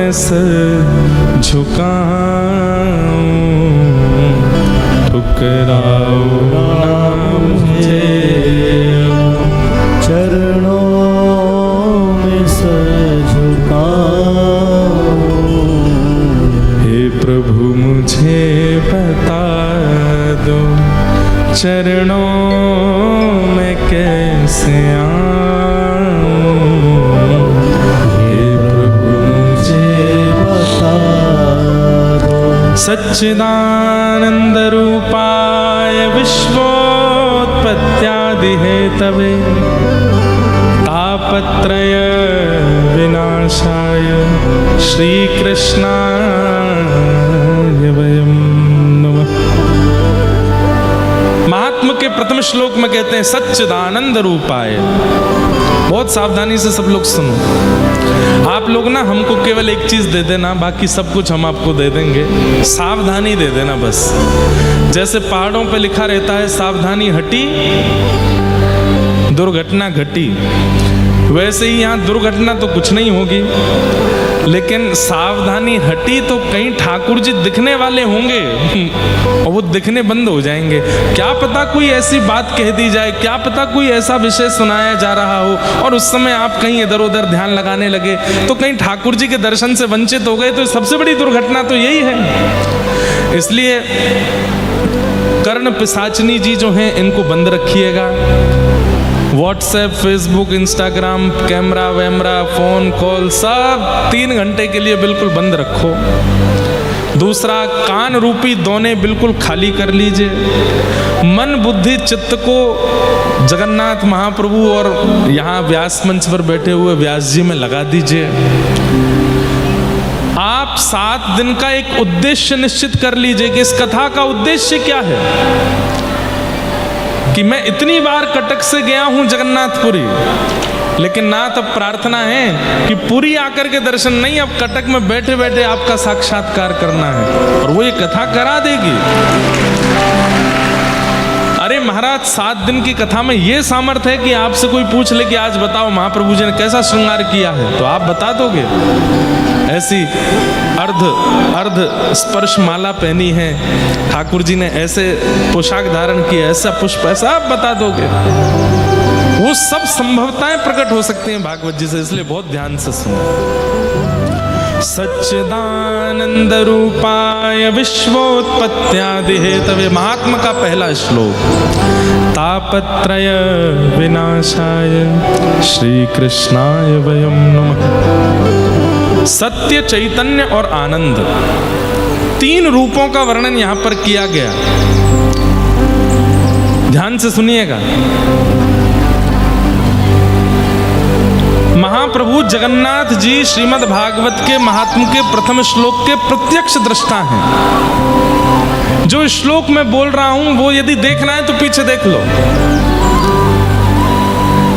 मैं सर झुकाऊं, ठुकराओ ना मुझे, चरणों में सर झुकाऊं। हे प्रभु मुझे बता दो, चरणों में कैसे आऊं। हे प्रभु मुझे बता दो। सच्चिदानंद रूपाय विश्वोत्पत्त्यादि हेतवे, तापत्रय विनाशाय श्री कृष्णाय वयं नमः। महात्मा के प्रथम श्लोक में कहते हैं सच्चिदानंद रूपाय। बहुत सावधानी से सब लोग सुनो। आप लोग ना हमको केवल एक चीज दे देना, बाकी सब कुछ हम आपको दे देंगे, सावधानी दे देना बस। जैसे पहाड़ों पे लिखा रहता है सावधानी हटी दुर्घटना घटी, वैसे ही यहाँ दुर्घटना तो कुछ नहीं होगी, लेकिन सावधानी हटी तो कहीं ठाकुर जी दिखने वाले होंगे और वो दिखने बंद हो जाएंगे। क्या पता कोई ऐसी बात कह दी जाए, क्या पता कोई ऐसा विषय सुनाया जा रहा हो और उस समय आप कहीं इधर उधर ध्यान लगाने लगे तो कहीं ठाकुर जी के दर्शन से वंचित हो गए, तो सबसे बड़ी दुर्घटना तो यही है। इसलिए कर्ण पिशाचनी जी जो हैं इनको बंद रखिएगा। व्हाट्सएप, फेसबुक, इंस्टाग्राम, कैमरा वैमरा, फोन कॉल सब 3 घंटे के लिए बिल्कुल बंद रखो। दूसरा, कान रूपी दोने बिल्कुल खाली कर लीजिए। मन बुद्धि चित्त को जगन्नाथ महाप्रभु और यहाँ व्यास मंच पर बैठे हुए व्यास जी में लगा दीजिए। आप 7 दिन का एक उद्देश्य निश्चित कर लीजिए कि इस कथा का उद्देश्य क्या है। कि मैं इतनी बार कटक से गया हूं जगन्नाथपुरी, लेकिन नाथ अब प्रार्थना है कि पुरी आकर के दर्शन नहीं, अब कटक में बैठे बैठे आपका साक्षात्कार करना है, और वो ये कथा करा देगी। अरे महाराज, 7 दिन की कथा में ये सामर्थ्य है कि आपसे कोई पूछ ले कि आज बताओ महाप्रभु जी ने कैसा श्रृंगार किया है, तो आप बता दोगे। ऐसी अर्ध स्पर्श माला पहनी है ठाकुर जी ने, ऐसे पोशाक धारण की, ऐसा पुष्प, ऐसा आप बता दोगे। वो सब संभवताएं प्रकट हो सकती हैं भागवत जी से, इसलिए बहुत ध्यान से सुनो। सच्चिदानंद रूपाय विश्वोत्पत्त्यादि हेतवे, महात्मा का पहला श्लोक। तापत्रय विनाशाय श्री कृष्णाय वयं नमः। सत्य, चैतन्य और आनंद, 3 रूपों का वर्णन यहां पर किया गया। ध्यान से सुनिएगा। महाप्रभु जगन्नाथ जी श्रीमद् भागवत के महात्म के प्रथम श्लोक के प्रत्यक्ष दृष्टा हैं। जो श्लोक मैं बोल रहा हूं वो यदि देखना है तो पीछे देख लो।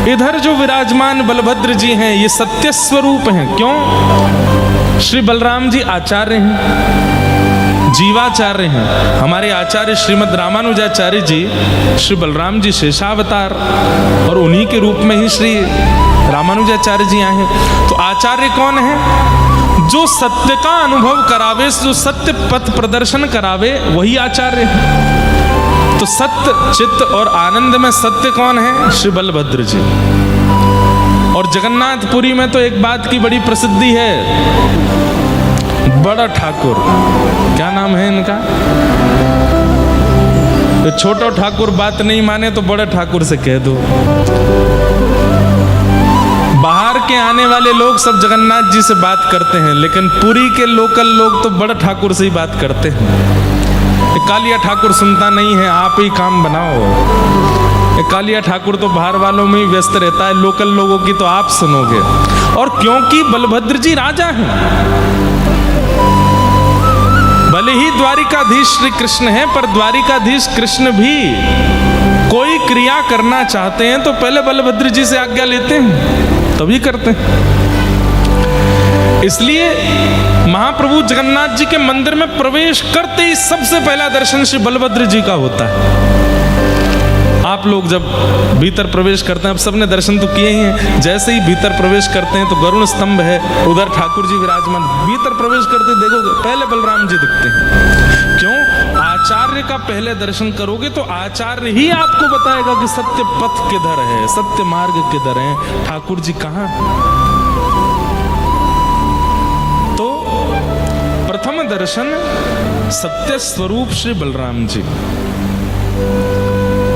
इधर जो विराजमान बलभद्र जी हैं ये सत्य स्वरूप हैं। क्यों? श्री बलराम जी आचार्य हैं, जीवाचार्य हैं। हमारे आचार्य श्रीमद् रामानुजाचार्य जी श्री बलराम जी शेषावतार, और उन्हीं के रूप में ही श्री रामानुजाचार्य जी आए हैं। तो आचार्य कौन है? जो सत्य का अनुभव करावे, जो सत्य पथ प्रदर्शन करावे, वही आचार्य है। तो सत्य, चित्त और आनंद में सत्य कौन है? श्री बलभद्र जी। और जगन्नाथपुरी में तो एक बात की बड़ी प्रसिद्धि है, बड़ा ठाकुर। क्या नाम है इनका? तो छोटा ठाकुर बात नहीं माने तो बड़ा ठाकुर से कह दो। बाहर के आने वाले लोग सब जगन्नाथ जी से बात करते हैं, लेकिन पुरी के लोकल लोग तो बड़ा ठाकुर से ही बात करते हैं। कालिया ठाकुर सुनता नहीं है, आप ही काम बनाओ। कालिया ठाकुर तो बाहर वालों में ही व्यस्त रहता है, लोकल लोगों की तो आप सुनोगे। और क्योंकि बलभद्र जी राजा हैं, भले ही द्वारिकाधीश श्री कृष्ण हैं, पर द्वारिकाधीश कृष्ण भी कोई क्रिया करना चाहते हैं तो पहले बलभद्र जी से आज्ञा लेते हैं, तभी करते हैं। इसलिए महाप्रभु जगन्नाथ जी के मंदिर में प्रवेश करते ही सबसे पहला दर्शन श्री बलभद्र जी का होता है। आप लोग जब भीतर प्रवेश करते हैं, अब सबने दर्शन तो किए ही हैं, जैसे ही भीतर प्रवेश करते हैं तो गरुड़ स्तंभ है, उधर ठाकुर जी विराजमान। भीतर प्रवेश करते देखोगे पहले बलराम जी दिखते हैं। क्यों? आचार्य का पहले दर्शन करोगे तो आचार्य ही आपको बताएगा कि सत्य पथ किधर है, सत्य मार्ग किधर है, ठाकुर जी कहाँ। तो प्रथम दर्शन सत्य स्वरूप श्री बलराम जी,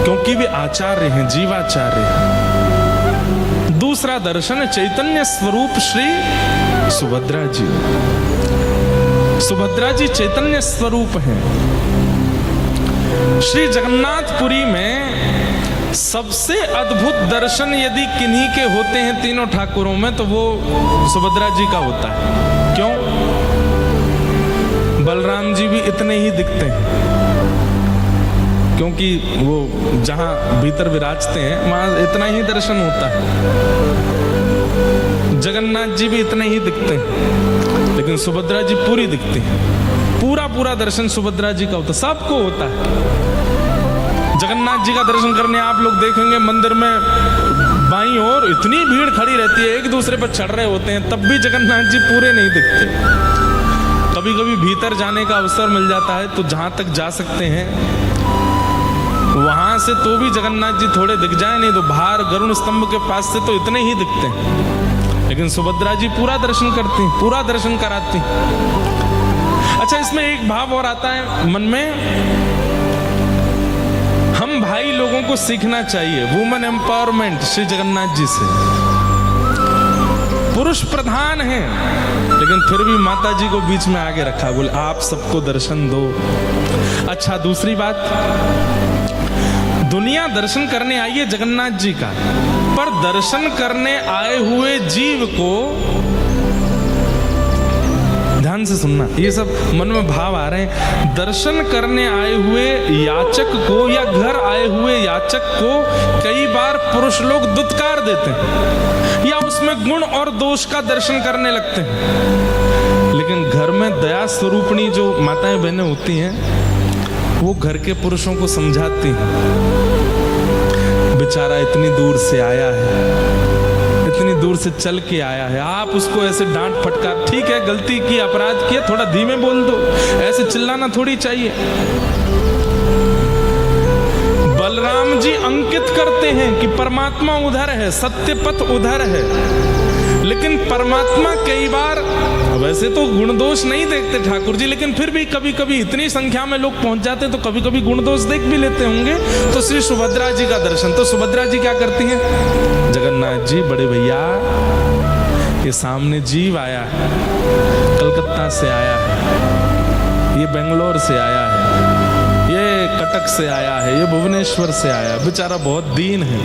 क्योंकि वे आचार्य हैं, जीवाचार्य हैं। दूसरा दर्शन चैतन्य स्वरूप श्री सुभद्रा जी। सुभद्रा जी चैतन्य स्वरूप हैं। श्री जगन्नाथपुरी में सबसे अद्भुत दर्शन यदि किन्हीं के होते हैं तीनों ठाकुरों में, तो वो सुभद्रा जी का होता है। क्यों? बलराम जी भी इतने ही दिखते हैं, क्योंकि वो जहां भीतर विराजते हैं वहां इतना ही दर्शन होता है। जगन्नाथ जी भी इतने ही दिखते हैं, लेकिन सुभद्रा जी पूरी दिखती हैं। पूरा पूरा दर्शन सुभद्रा जी का होता है, सबको होता है। जगन्नाथ जी का दर्शन करने आप लोग देखेंगे मंदिर में बाईं ओर इतनी भीड़ खड़ी रहती है, एक दूसरे पर चढ़ रहे होते हैं, तब भी जगन्नाथ जी पूरे नहीं दिखते। कभी कभी भीतर जाने का अवसर मिल जाता है तो जहां तक जा सकते हैं वहां से तो भी जगन्नाथ जी थोड़े दिख जाए, नहीं तो बाहर गरुड़ स्तंभ के पास से तो इतने ही दिखते हैं। लेकिन सुभद्रा जी पूरा दर्शन करती, पूरा दर्शन कराती। अच्छा, इसमें एक भाव और आता है मन में, हम भाई लोगों को सीखना चाहिए वुमेन एम्पावरमेंट श्री जगन्नाथ जी से। पुरुष प्रधान हैं, लेकिन फिर भी माता जी को बीच में आगे रखा, बोले आप सबको दर्शन दो। अच्छा, दूसरी बात, दुनिया दर्शन करने आई है जगन्नाथ जी का, पर दर्शन करने आए हुए जीव को, ध्यान से सुनना, ये सब मन में भाव आ रहे हैं। दर्शन करने आए हुए याचक को या घर आए हुए याचक को कई बार पुरुष लोग दुत्कार देते हैं या उसमें गुण और दोष का दर्शन करने लगते हैं। लेकिन घर में दया स्वरूपणी जो माताएं बहनें होती हैं वो घर के पुरुषों को समझाती हैं, बेचारा इतनी दूर से आया है, इतनी दूर से चल के आया है, आप उसको ऐसे डांट फटकार, ठीक है गलती की, अपराध किया, थोड़ा धीमे बोल दो, ऐसे चिल्लाना थोड़ी चाहिए। बलराम जी अंकित करते हैं कि परमात्मा उधर है, सत्य पथ उधर है, लेकिन परमात्मा कई बार, वैसे तो गुण दोष नहीं देखते ठाकुर जी, लेकिन फिर भी कभी कभी इतनी संख्या में लोग पहुंच जाते तो कभी कभी गुण दोष देख भी लेते होंगे। तो श्री सुभद्रा जी का दर्शन, तो सुभद्रा जी क्या करती हैं? जगन्नाथ जी बड़े भैया, ये सामने जीव आया है, कलकत्ता से आया है, ये बेंगलोर से आया है, ये कटक से आया है, ये भुवनेश्वर से आया, बेचारा बहुत दीन है,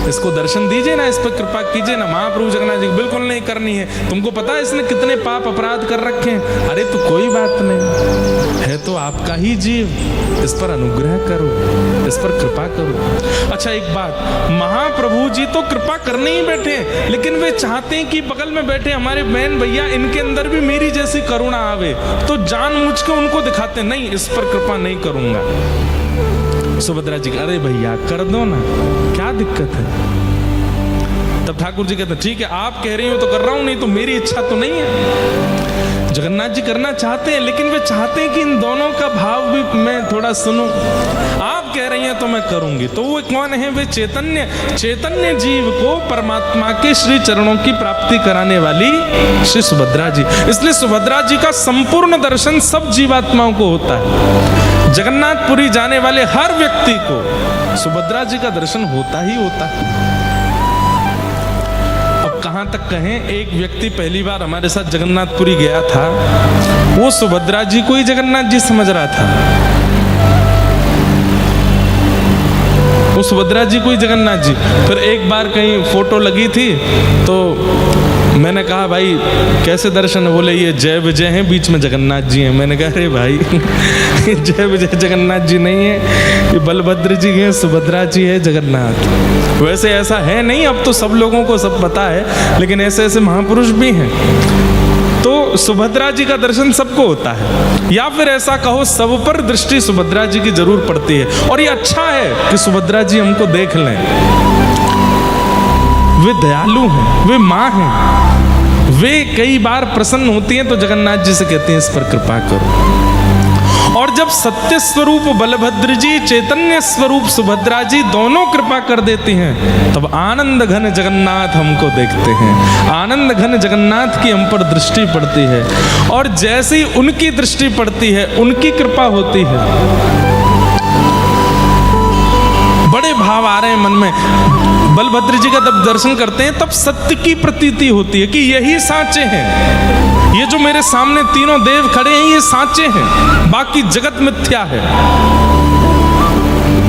इसको दर्शन दीजिए ना, इस पर कृपा कीजिए ना। महाप्रभु जगन्नाथ जी बिल्कुल नहीं करनी है, तुमको पता है इसने कितने पाप अपराध कर रखे हैं। अरे तो कोई बात नहीं, है तो आपका ही जीव, इस पर अनुग्रह करो, इस पर कृपा करो। अच्छा, एक बात, महाप्रभु जी तो कृपा करने ही बैठे, लेकिन वे चाहते हैं कि बगल में बैठे हमारे बहन भैया, इनके अंदर भी मेरी जैसी करुणा आवे, तो जानबूझ के उनको दिखाते, नहीं इस पर कृपा नहीं करूंगा। सुभद्रा जी, अरे भैया कर दो ना, क्या दिक्कत है? तब ठाकुर जी कहते, ठीक है आप कह रही हो तो कर रहा हूं, नहीं तो मेरी इच्छा तो नहीं है। जगन्नाथ जी करना चाहते हैं, लेकिन वे चाहते हैं कि इन दोनों का भाव भी मैं थोड़ा सुनूं। आप कह रही हैं तो मैं करूंगी। तो वो कौन है? वे चैतन्य जीव को परमात्मा के श्री चरणों की प्राप्ति कराने वाली श्री सुभद्रा जी। इसलिए सुभद्रा जी का संपूर्ण दर्शन सब जीवात्माओं को होता है। जगन्नाथपुरी जाने वाले हर व्यक्ति को सुभद्रा जी का दर्शन होता ही होता है। अब कहां तक कहें, एक व्यक्ति पहली बार हमारे साथ जगन्नाथपुरी गया था, वो सुभद्रा जी को ही जगन्नाथ जी समझ रहा था, वो सुभद्रा जी को ही जगन्नाथ जी। फिर एक बार कहीं फोटो लगी थी तो मैंने कहा भाई कैसे दर्शन है? बोले ये जय विजय हैं, बीच में जगन्नाथ जी हैं। मैंने कहा अरे भाई जय विजय जगन्नाथ जी नहीं है, ये बलभद्र जी हैं, सुभद्रा जी है, जगन्नाथ। वैसे ऐसा है नहीं, अब तो सब लोगों को सब पता है, लेकिन ऐसे ऐसे महापुरुष भी हैं। तो सुभद्रा जी का दर्शन सबको होता है, या फिर ऐसा कहो सब पर दृष्टि सुभद्रा जी की जरूर पड़ती है। और ये अच्छा है कि सुभद्रा जी हमको देख लें। वे दयालु हैं, वे माँ हैं, वे कई बार प्रसन्न होती हैं तो जगन्नाथ जी से कहती हैं इस पर कृपा करो। और जब सत्य स्वरूप बलभद्र जी, चैतन्य स्वरूप सुभद्रा जी दोनों कृपा कर देती हैं, तब आनंद घन जगन्नाथ हमको देखते हैं। आनंद घन जगन्नाथ की हम पर दृष्टि पड़ती है, और जैसी उनकी दृष्टि पड़ती है उनकी कृपा होती है। बड़े भाव आ रहे हैं मन में। बलभद्र जी का जब दर्शन करते हैं तब सत्य की प्रतीति होती है कि यही साचे हैं। ये जो मेरे सामने तीनों देव खड़े हैं ये साचे हैं, बाकी जगत मिथ्या है।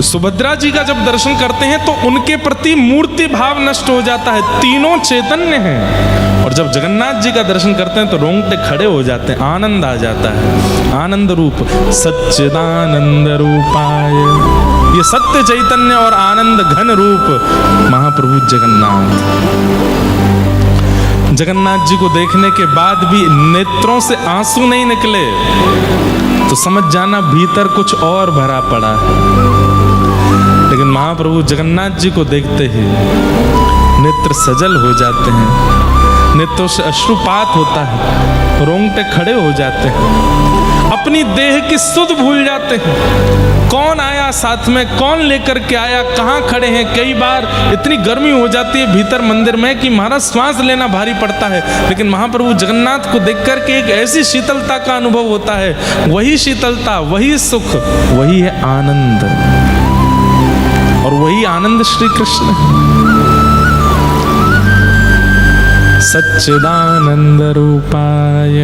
सुभद्रा जी का जब दर्शन करते हैं तो उनके प्रति मूर्ति भाव नष्ट हो जाता है, तीनों चैतन्य हैं। और जब जगन्नाथ जी का दर्शन करते हैं तो रोंगटे खड़े हो जाते हैं, आनंद आ जाता है। आनंद रूप सच्चिदानंद रूपाय, ये सत्य चैतन्य और आनंद घन रूप महाप्रभु जगन्नाथ। जगन्नाथ जी को देखने के बाद भी नेत्रों से आंसू नहीं निकले तो समझ जाना भीतर कुछ और भरा पड़ा है। लेकिन महाप्रभु जगन्नाथ जी को देखते ही नेत्र सजल हो जाते हैं, नेत्रों से अश्रुपात होता है, रोंगटे खड़े हो जाते हैं, अपनी देह की सुध भूल जाते हैं। कौन आया साथ में, कौन लेकर के आया, कहाँ खड़े हैं। कई बार इतनी गर्मी हो जाती है भीतर मंदिर में कि महाराज श्वास लेना भारी पड़ता है, लेकिन महाप्रभु जगन्नाथ को देख कर के एक ऐसी शीतलता का अनुभव होता है। वही शीतलता, वही सुख, वही है आनंद, और वही आनंद श्री कृष्ण है। सच्चिदानंद रूपाय,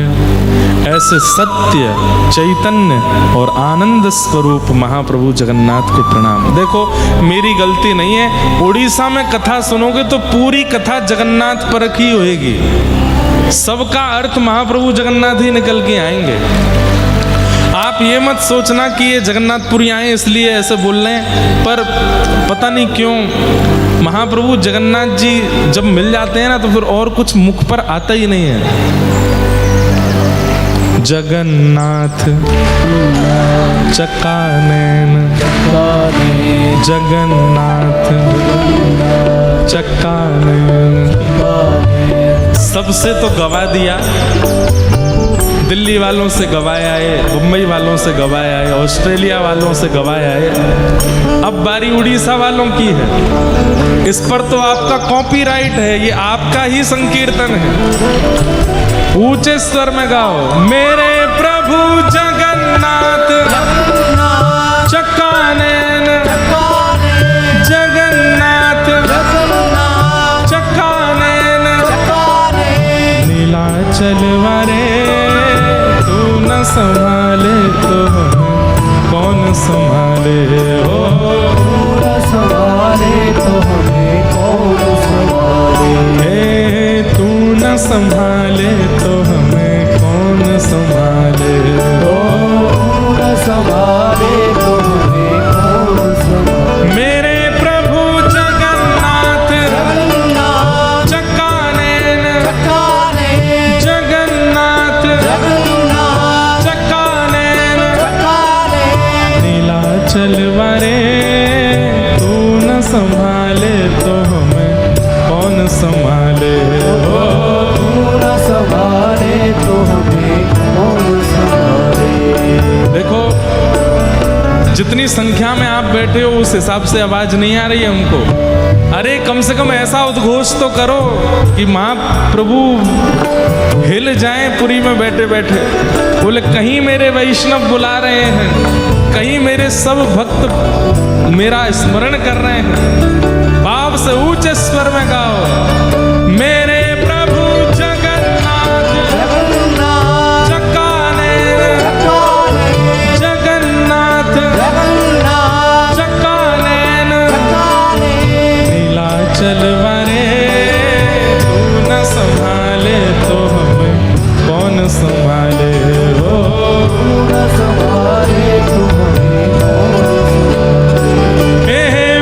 ऐसे सत्य चैतन्य और आनंद स्वरूप महाप्रभु जगन्नाथ को प्रणाम। देखो मेरी गलती नहीं है, उड़ीसा में कथा सुनोगे तो पूरी कथा जगन्नाथ पर ही होएगी, सबका अर्थ महाप्रभु जगन्नाथ ही निकल के आएंगे। आप ये मत सोचना कि ये जगन्नाथपुरी आए इसलिए ऐसे बोल रहे हैं, पर पता नहीं क्यों महाप्रभु जगन्नाथ जी जब मिल जाते हैं ना तो फिर और कुछ मुख पर आता ही नहीं है। जगन्नाथ चकानैन, जगन्नाथ चकानैन, सबसे तो गवा दिया, दिल्ली वालों से गवाए आए, मुंबई वालों से गवाए आए, ऑस्ट्रेलिया वालों से गवाए आए, अब बारी उड़ीसा वालों की है। इस पर तो आपका कॉपीराइट है, ये आपका ही संकीर्तन है। ऊंचे स्वर में गाओ, मेरे प्रभु जगन्नाथ चकानैन, जगन्नाथ चकानैन, नीलाचल वारे न संभाले तो कौन संभाले हो, संभाले तो हमें कौन संभाले, तू न संभाले तो हमें कौन संभाले हो, संभाले तो हमें कौन संभाले। मेरे प्रभु जगन्नाथ चकानैन, जगन्नाथ चकानैन, नीलाचल वारे तू न संभाले तो हमें कौन संभाले हो, संभाले तो हमें कौन संभाले। देखो जितनी संख्या में आप बैठे हो उस हिसाब से आवाज नहीं आ रही है हमको। अरे कम से कम ऐसा उद्घोष तो करो कि महाप्रभु हिल जाएं पुरी में बैठे बैठे। बोले कहीं मेरे वैष्णव बुला रहे हैं, कहीं मेरे सब भक्त मेरा स्मरण कर रहे हैं। भाव से ऊंचे स्वर में गाओ, मेरे प्रभु जगन्नाथ चकानैन, जगन्नाथ चकानैन, नीलाचल वारे तू न संभाले तो हमें कौन संभाले हो, संभाले तो हमें कौन संभाले।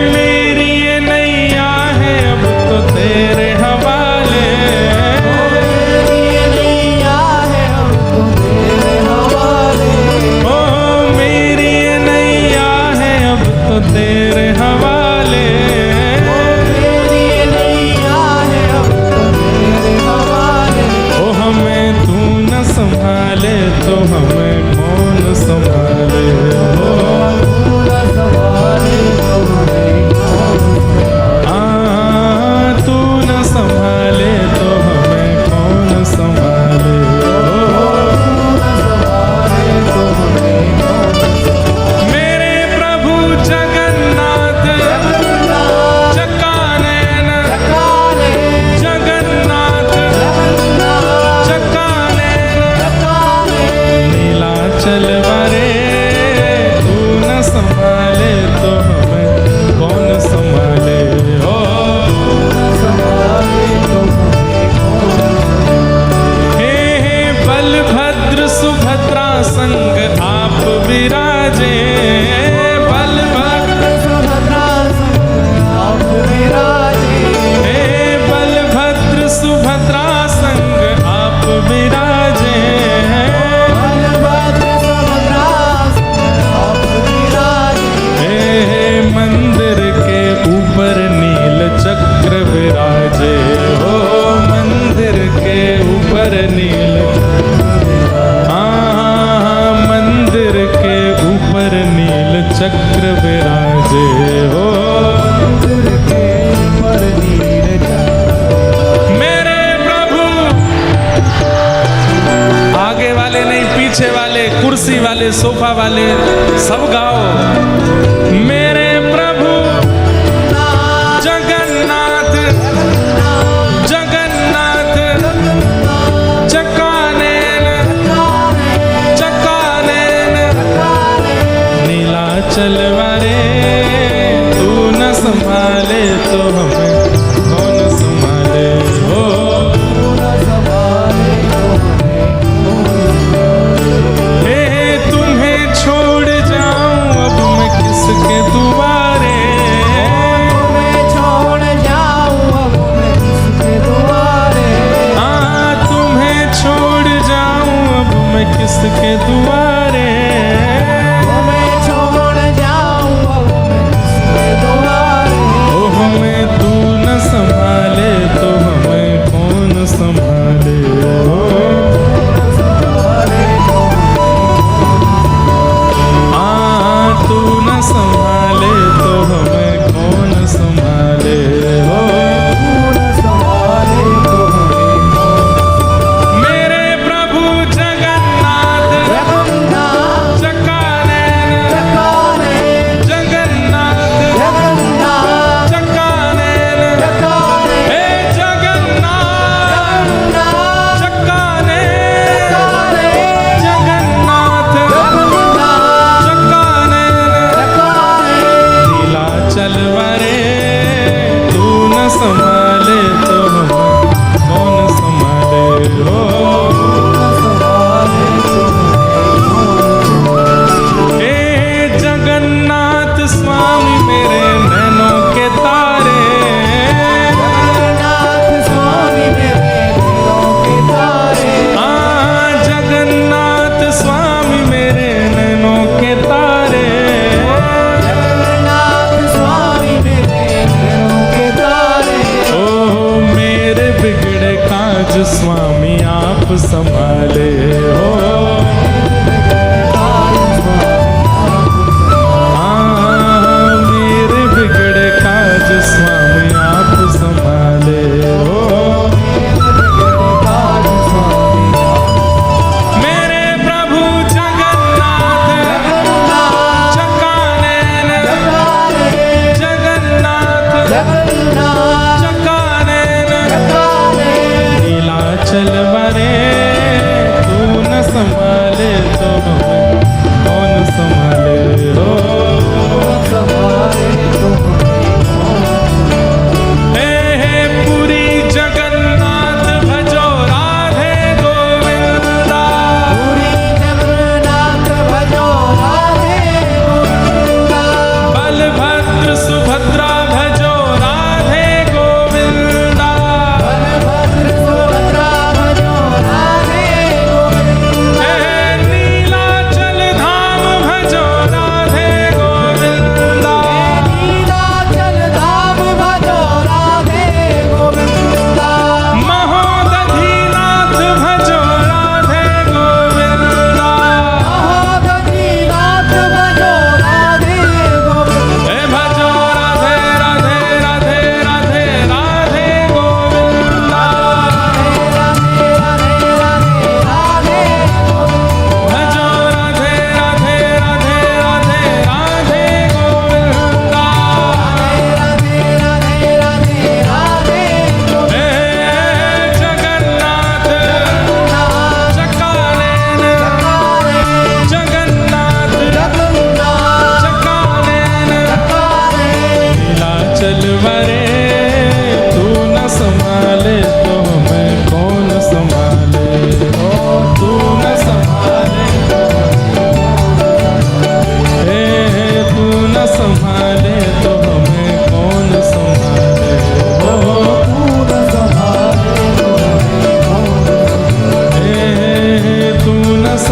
मेरी ये नैया है अब तो तेरे हवाले, ये नैया है संभाले तो हमें कौन संभाले हो तू न संभाले तो हमें कौन संभाले मेरे प्रभु जगन्नाथ चकानैन जगन्नाथ चकानैन नीलाचल वरे तू न संभाले तो हमें कौन संभाले हो हे बलभद्र सुभद्रा संग आप विराजे बलभद्र हे बलभद्र सुभद्रा संग आप विराजे हे मंदिर के ऊपर नील चक्र विराजे हो मंदिर के ऊपर नील मंदिर के ऊपर नील चक्र विराजे हो मेरे प्रभु आगे वाले नहीं पीछे वाले कुर्सी वाले सोफा वाले सब गाओ मेरे प्रभु जगन्नाथ जगन्नाथ चकानैन चकानैन नीलाचल वरे तू न संभाले तो हमें कौन संभाले हो हे तुम्हें छोड़ जाऊं अब मैं किसके दुआरे तुम्हें छोड़ जाऊं अब मैं किसके दुआरे ओ हमें तू न संभाले तो हमें कौन संभाले हो तू न संभाले तो हमें कौन संभाले हो मेरे प्रभु जगन्नाथ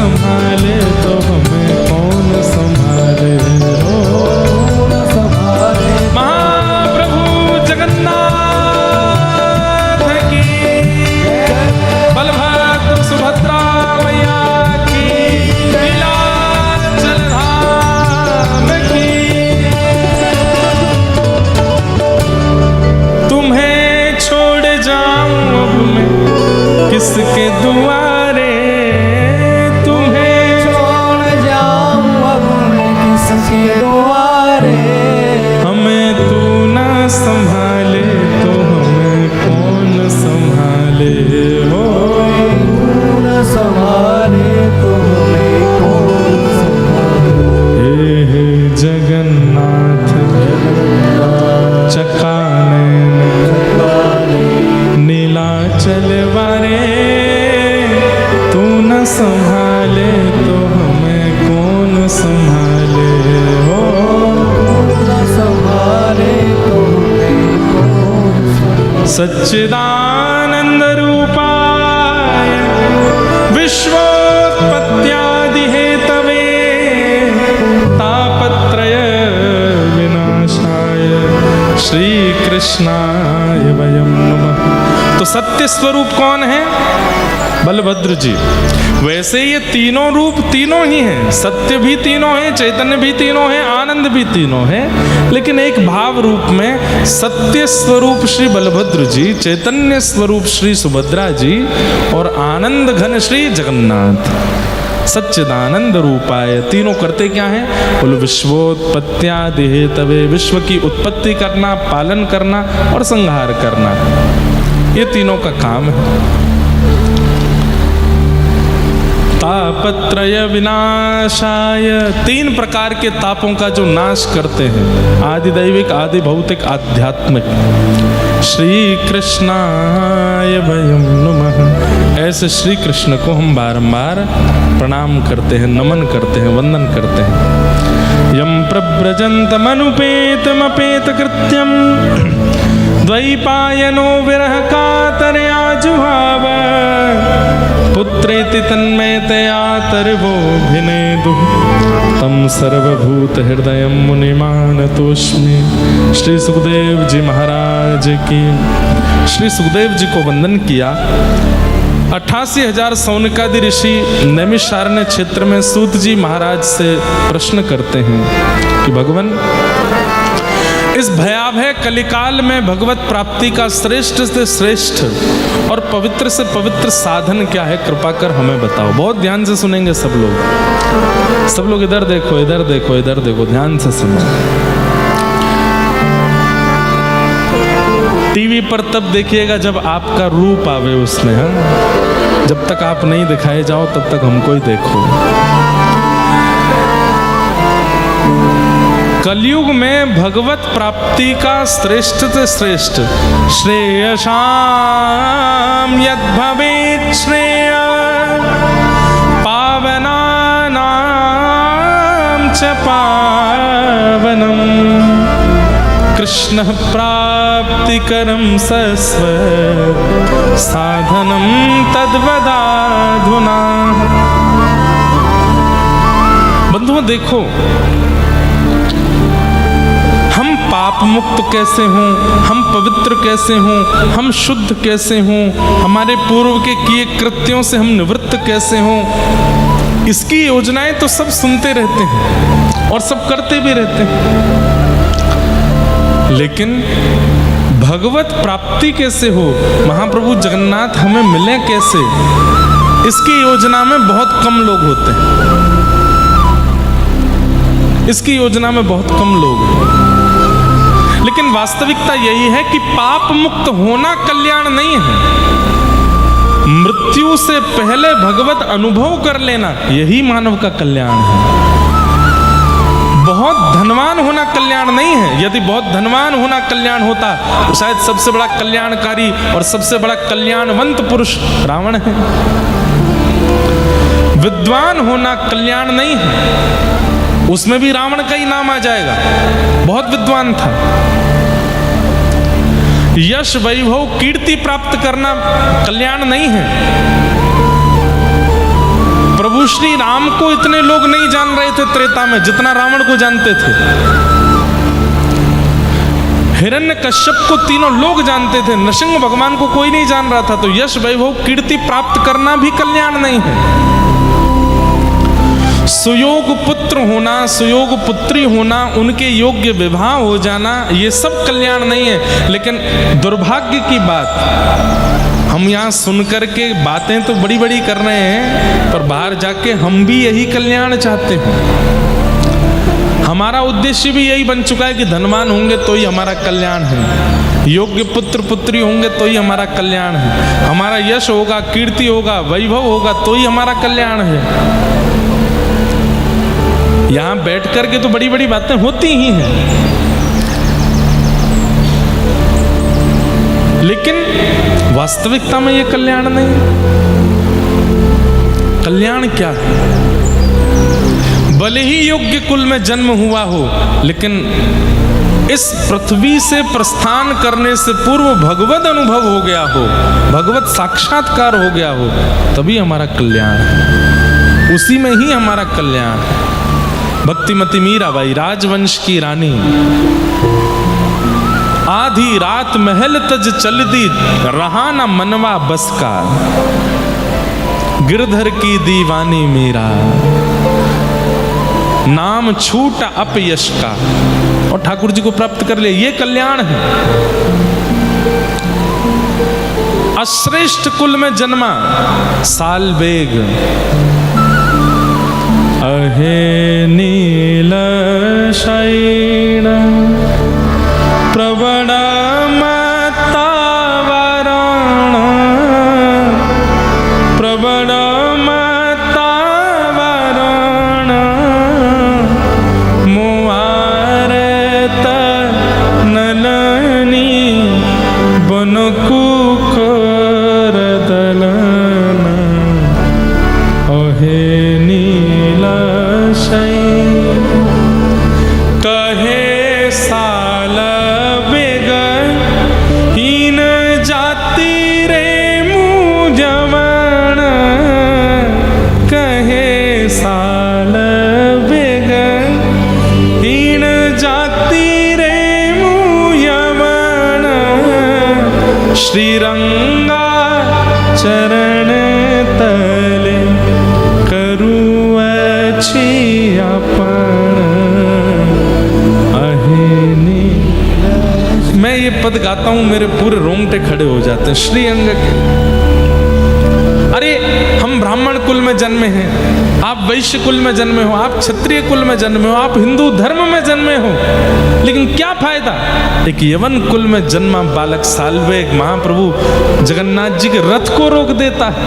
संभाले तो हमें कौन संभाले हो। महाप्रभु जगन्नाथ की, बलभद्र सुभद्रा मैया की, नीलाचल धाम की। तुम्हें छोड़ जाऊं अब मैं किसके दुआरे, तुम्हें छोड़ जाऊं अब मैं किसके द्वारे। हमें तू ना संभाले तो हमें कौन संभाले हो। न संभाले तो हमें कौन संभाले। हे जगन्नाथ चकानैन नीलाचल वारे, तू न संभाले तो हमें कौन संभाले हो। न संभाले तो हमें कौन संभाले। सच्चिदानंद रूपाय विश्वोत्पत्त्यादि हेतवे तापत्रय विनाशाय श्री कृष्णाय वयं नमः। तो सत्य स्वरूप कौन है? बलभद्र जी। वैसे ये तीनों रूप तीनों ही हैं, सत्य भी तीनों हैं, चैतन्य भी तीनों हैं, आनंद भी तीनों हैं, लेकिन एक भाव रूप में सत्य स्वरूप श्री बलभद्र जी, चैतन्य स्वरूप श्री सुभद्रा जी और आनंद घन श्री जगन्नाथ। सच्चिदानंद रूपाय, तीनों करते क्या है? बोलो विश्वोत्पत्त्यादि हेतवे, विश्व की उत्पत्ति करना, पालन करना और संहार करना, ये तीनों का काम है। तापत्रय विनाशाय, तीन प्रकार के तापों का जो नाश करते हैं, आदि दैविक, आदि भौतिक, आध्यात्मिक। श्री कृष्णाय वयं नमः। ऐसे श्री कृष्ण को हम बारंबार प्रणाम करते हैं, नमन करते हैं, वंदन करते हैं। यम प्रव्रजन्तमनुपेतमपेत कृत्यम द्वैपायनो विरह कातरया जुहाव, पुत्रेति तन्मयतया तर्वोऽभिनेदुः तं सर्वभूत हृदय मुनिमानतोऽस्मि। श्री सुखदेव जी महाराज की। श्री सुखदेव जी को वंदन किया। 88,000 सौनकादि ऋषि नैमिषारण्य क्षेत्र में सूत जी महाराज से प्रश्न करते हैं कि भगवान, इस भयावह कलिकाल में भगवत प्राप्ति का श्रेष्ठ से श्रेष्ठ और पवित्र से पवित्र साधन क्या है, कृपा कर हमें बताओ। बहुत ध्यान से सुनेंगे सब लोग, सब लोग इधर देखो, इधर देखो, इधर देखो, ध्यान से सुनो। टीवी पर तब देखिएगा जब आपका रूप आवे उसमें, हाँ? जब तक आप नहीं दिखाए जाओ तब तक हमको ही देखो। कलयुग में भगवत प्राप्ति का श्रेष्ठ से श्रेष्ठ, श्रेयसाम यद भवेत् श्रेय पावनानां च पावनम्, कृष्ण प्राप्तिकरं सस्व साधनं तद्वदाधुना। बंधुओं देखो, हम पाप मुक्त कैसे हों, हम पवित्र कैसे हों, हम शुद्ध कैसे हों, हमारे पूर्व के किए कृत्यों से हम निवृत्त कैसे हों, इसकी योजनाएं तो सब सुनते रहते हैं और सब करते भी रहते हैं, लेकिन भगवत प्राप्ति कैसे हो, महाप्रभु जगन्नाथ हमें मिले कैसे, इसकी योजना में बहुत कम लोग होते हैं। इसकी योजना में बहुत कम लोग हैं। लेकिन वास्तविकता यही है कि पाप मुक्त होना कल्याण नहीं है, मृत्यु से पहले भगवत अनुभव कर लेना यही मानव का कल्याण है। बहुत धनवान होना कल्याण नहीं है। यदि बहुत धनवान होना कल्याण होता तो शायद सबसे बड़ा कल्याणकारी और सबसे बड़ा कल्याणवंत पुरुष रावण है। विद्वान होना कल्याण नहीं है, उसमें भी रावण का ही नाम आ जाएगा, बहुत विद्वान था। यश वैभव कीर्ति प्राप्त करना कल्याण नहीं है। प्रभु श्री राम को इतने लोग नहीं जान रहे थे त्रेता में जितना रावण को जानते थे। हिरण्यकश्यप को तीनों लोग जानते थे, नृसिंह भगवान को कोई नहीं जान रहा था। तो यश वैभव कीर्ति प्राप्त करना भी कल्याण नहीं है। सुयोग पुत्र होना, सुयोग पुत्री होना, उनके योग्य विवाह हो जाना, ये सब कल्याण नहीं है। लेकिन दुर्भाग्य की बात, हम यहाँ सुनकर के बातें तो बड़ी बड़ी कर रहे हैं, पर बाहर जाके हम भी यही कल्याण चाहते हैं। हमारा उद्देश्य भी यही बन चुका है कि धनवान होंगे तो ही हमारा कल्याण है, योग्य पुत्र पुत्री होंगे तो ही हमारा कल्याण है, हमारा यश होगा, कीर्ति होगा, वैभव होगा तो ही हमारा कल्याण है। यहां बैठ करके तो बड़ी बड़ी बातें होती ही हैं, लेकिन वास्तविकता में यह कल्याण नहीं। कल्याण क्या है? भले ही योग्य कुल में जन्म हुआ हो, लेकिन इस पृथ्वी से प्रस्थान करने से पूर्व भगवत अनुभव हो गया हो, भगवत साक्षात्कार हो गया हो, तभी हमारा कल्याण है। उसी में ही हमारा कल्याण है। भक्तिमती मीराबाई, राजवंश की रानी, आधी रात महल तज चल दी, रहा न मनवा बस का, गिरधर की दीवानी मीरा, नाम छूटा अपयश का, और ठाकुर जी को प्राप्त कर ले। ये कल्याण है। अश्रेष्ठ कुल में जन्मा, साल बेग, अहे नील शैन प्रवण मता वरण, प्रवण मता वरण, मुआरत नलनी बनकु कर दलन, अहे नील शैन, कहे साल बेग, हीन जाति रे मुझमण, कहे साल बेग, हीन जाति रे मुझमण, श्रीरंगा चरण तले करूँ अच्छी अपन, अहेनी। मैं ये पद गाता हूं, मेरे पूरे रोंगटे खड़े हो जाते हैं। श्री अंग के, अरे हम ब्राह्मण कुल में जन्मे हैं, आप वैश्य कुल में जन्मे हो, आप क्षत्रिय कुल में जन्मे हो, आप हिंदू धर्म में जन्मे हो, लेकिन क्या फायदा? एक यवन कुल में जन्मा बालक साल्वेग महाप्रभु जगन्नाथ जी के रथ को रोक देता है।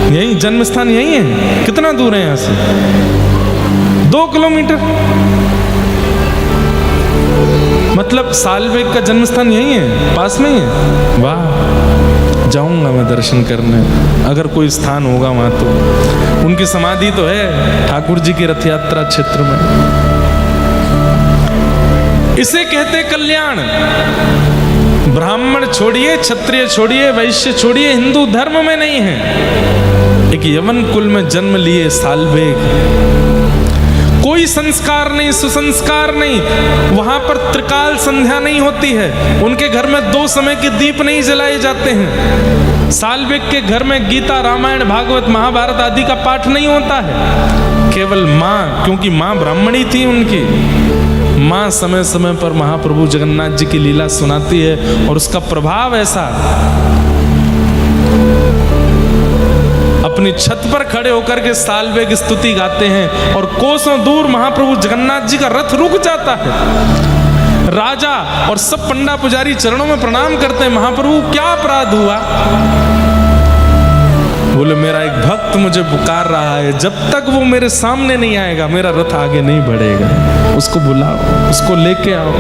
यही जन्म स्थान यही है। कितना दूर है यहां से? 2 किलोमीटर। मतलब सालवेग का जन्म स्थान यही है, पास में ही है। वाह, जाऊंगा मैं दर्शन करने, अगर कोई स्थान होगा वहां तो। उनकी समाधि तो है ठाकुर जी की रथ यात्रा क्षेत्र में। इसे कहते कल्याण। ब्राह्मण छोड़िए, क्षत्रिय छोड़िए, वैश्य छोड़िए, हिंदू धर्म में नहीं है। एक यवन कुल में जन्म लिए साल्वेग, कोई संस्कार नहीं, सुसंस्कार नहीं, वहां पर त्रिकाल संध्या नहीं होती है, उनके घर में 2 समय के दीप नहीं जलाए जाते हैं। साल्वेग के घर में गीता, रामायण, भागवत, महाभारत आदि का पाठ नहीं होता है। केवल माँ, क्योंकि माँ ब्राह्मणी थी उनकी, माँ समय समय पर महाप्रभु जगन्नाथ जी की लीला सुनाती है, और उसका प्रभाव ऐसा, अपनी छत पर खड़े होकर के साल्वेग स्तुति गाते हैं, और कोसों दूर महाप्रभु जगन्नाथ जी का रथ रुक जाता है। राजा और सब पंडा पुजारी चरणों में प्रणाम करते हैं, महाप्रभु क्या अपराध हुआ? बोले मेरा एक भक्त मुझे पुकार रहा है, जब तक वो मेरे सामने नहीं आएगा मेरा रथ आगे नहीं बढ़ेगा। उसको बुलाओ, उसको लेके आओ।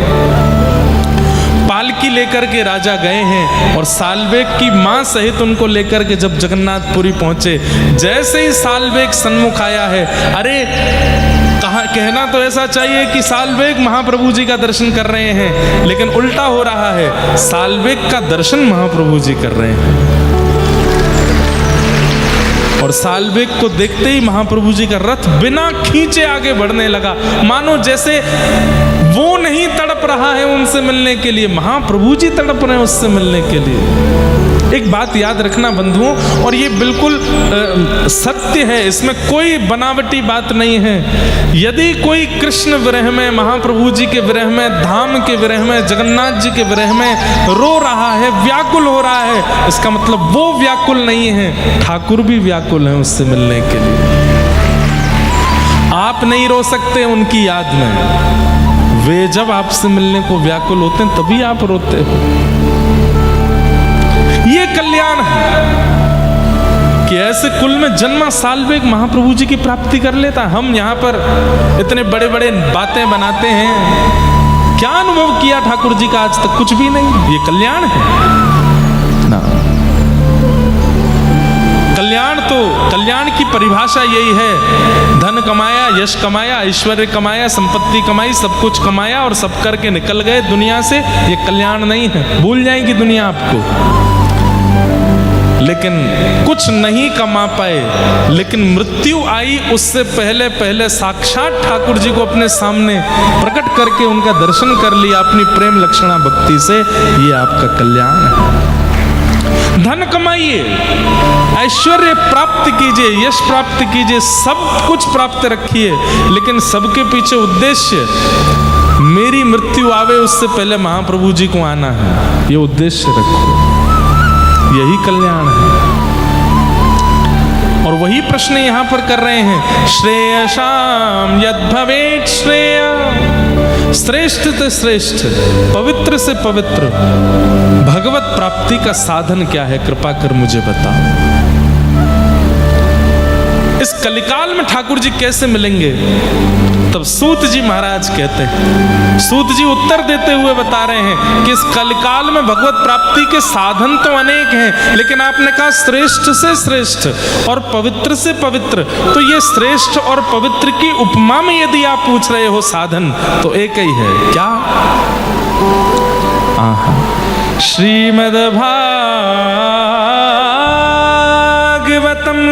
पालकी लेकर के राजा गए हैं, और साल्वेग की मां सहित उनको लेकर के जब जगन्नाथपुरी पहुंचे, जैसे ही साल्वेग सन्मुख आया है, अरे कहना तो ऐसा चाहिए कि साल्वेग महाप्रभु जी का दर्शन कर रहे हैं, लेकिन उल्टा हो रहा है, साल्वेग का दर्शन महाप्रभु जी कर रहे हैं। और साल्वेग को देखते ही महाप्रभु जी का रथ बिना खींचे आगे बढ़ने लगा, मानो जैसे वो नहीं तड़प रहा है उनसे मिलने के लिए, महाप्रभु जी तड़प रहे हैं उससे मिलने के लिए। एक बात याद रखना बंधुओं, और ये बिल्कुल सत्य है, इसमें कोई बनावटी बात नहीं है। यदि कोई कृष्ण विरह में, महाप्रभु जी के विरह में, धाम के विरह में, जगन्नाथ जी के विरह में रो रहा है, व्याकुल हो रहा है, इसका मतलब वो व्याकुल नहीं है, ठाकुर भी व्याकुल है उससे मिलने के लिए। आप नहीं रो सकते उनकी याद में, वे जब आपसे मिलने को व्याकुल होते हैं तभी आप रोते हो। ये कल्याण है कि ऐसे कुल में जन्मा साल्वेग महाप्रभु जी की प्राप्ति कर लेता। हम यहाँ पर इतने बड़े बड़े बातें बनाते हैं, क्या अनुभव किया ठाकुर जी का आज तक? कुछ भी नहीं। ये कल्याण है ना। कल्याण की परिभाषा यही है, धन कमाया, यश कमाया, ऐश्वर्य कमाया, संपत्ति कमाई, सब कुछ कमाया और सब करके निकल गए दुनिया से, ये कल्याण नहीं है। भूल जाएगी दुनिया आपको। लेकिन कुछ नहीं कमा पाए, लेकिन मृत्यु आई उससे पहले पहले साक्षात ठाकुर जी को अपने सामने प्रकट करके उनका दर्शन कर लिया अपनी प्रेम लक्षणा भक्ति से, ये आपका कल्याण है। धन कमाइए, ऐश्वर्य प्राप्त कीजिए, यश प्राप्त कीजिए, सब कुछ प्राप्त रखिए, लेकिन सबके पीछे उद्देश्य मेरी मृत्यु आवे उससे पहले महाप्रभु जी को आना है, ये उद्देश्य रखो। यही कल्याण है। और वही प्रश्न यहां पर कर रहे हैं, श्रेयसाम यद भवेत् श्रेय, श्रेष्ठ से श्रेष्ठ, पवित्र से पवित्र भगवत प्राप्ति का साधन क्या है, कृपा कर मुझे बताओ। इस कलिकाल में ठाकुर जी कैसे मिलेंगे? तब सूत जी महाराज कहते हैं, सूत जी उत्तर देते हुए बता रहे हैं कि इस कलिकाल में भगवत प्राप्ति के साधन तो अनेक हैं, लेकिन आपने कहा श्रेष्ठ से श्रेष्ठ और पवित्र से पवित्र, तो ये श्रेष्ठ और पवित्र की उपमा में यदि आप पूछ रहे हो साधन, तो एक ही है, क्या? श्रीमद् भागवतम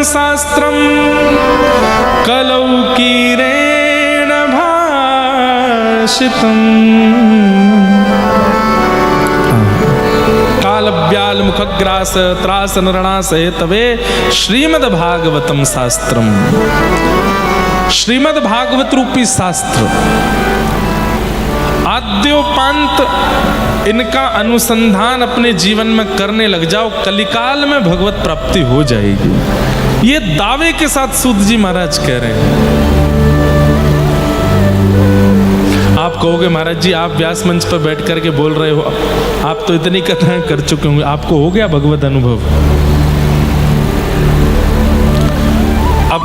शास्त्रम कलौकीरेण भाषितम कालव्याल मुखग्रास त्रास नरणास हेतवे श्रीमद् भागवतम शास्त्रम। श्रीमद् भागवत रूपी शास्त्र, आद्योपांत इनका अनुसंधान अपने जीवन में करने लग जाओ, कलिकाल में भगवत प्राप्ति हो जाएगी। ये दावे के साथ सूत जी महाराज कह रहे हैं। आप कहोगे महाराज जी आप व्यास मंच पर बैठ करके बोल रहे हो, आप तो इतनी कथाएं कर चुके होंगे, आपको हो गया भगवत अनुभव। अब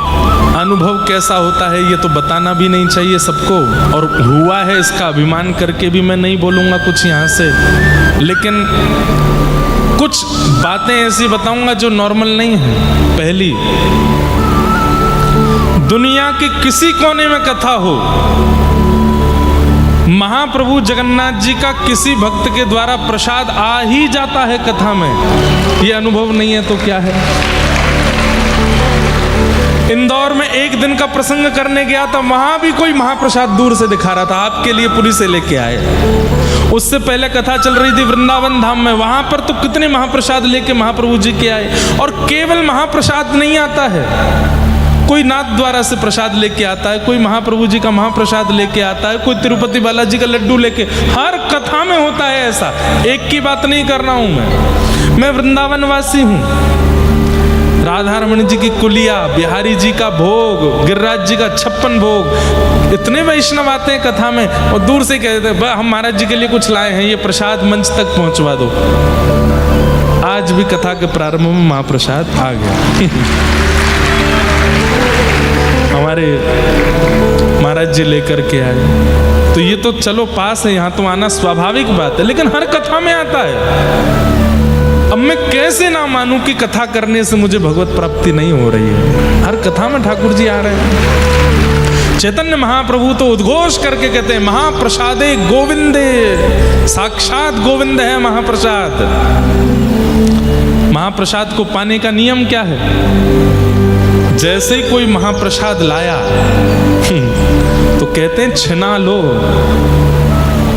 अनुभव कैसा होता है ये तो बताना भी नहीं चाहिए सबको, और हुआ है इसका अभिमान करके भी मैं नहीं बोलूंगा कुछ यहाँ से, लेकिन कुछ बातें ऐसी बताऊंगा जो नॉर्मल नहीं है। पहली, दुनिया के किसी कोने में कथा हो, महाप्रभु जगन्नाथ जी का किसी भक्त के द्वारा प्रसाद आ ही जाता है कथा में, ये अनुभव नहीं है तो क्या है? इंदौर में एक दिन का प्रसंग करने गया था, वहां भी कोई महाप्रसाद दूर से दिखा रहा था, आपके लिए पुरी से लेके आए। उससे पहले कथा चल रही थी वृंदावन धाम में, वहां पर तो कितने महाप्रसाद लेके महाप्रभु जी के आए। और केवल महाप्रसाद नहीं आता है, कोई नाथ द्वारा से प्रसाद लेके आता है, कोई महाप्रभु जी का महाप्रसाद लेके आता है, कोई तिरुपति बालाजी का लड्डू लेके, हर कथा में होता है ऐसा। एक की बात नहीं कर रहा हूं मैं वृंदावन वासी हूं। राधा रमण जी की कुलिया, बिहारी जी का भोग, गिरिराज जी का 56 भोग, इतने वैष्णव आते हैं कथा में और दूर से कहते हैं हम महाराज जी के लिए कुछ लाए हैं, ये प्रसाद मंच तक पहुंचवा दो। आज भी कथा के प्रारंभ में महाप्रसाद आ गया। हमारे महाराज जी लेकर के आए, तो ये तो चलो पास है, यहाँ तो आना स्वाभाविक बात है, लेकिन हर कथा में आता है। अब मैं कैसे ना मानूं कि कथा करने से मुझे भगवत प्राप्ति नहीं हो रही है? हर कथा में ठाकुर जी आ रहे हैं। चैतन्य महाप्रभु तो उद्घोष करके कहते हैं महाप्रसादे गोविंदे, साक्षात गोविंद है महाप्रसाद। महाप्रसाद को पाने का नियम क्या है? जैसे ही कोई महाप्रसाद लाया तो कहते हैं छिना लो,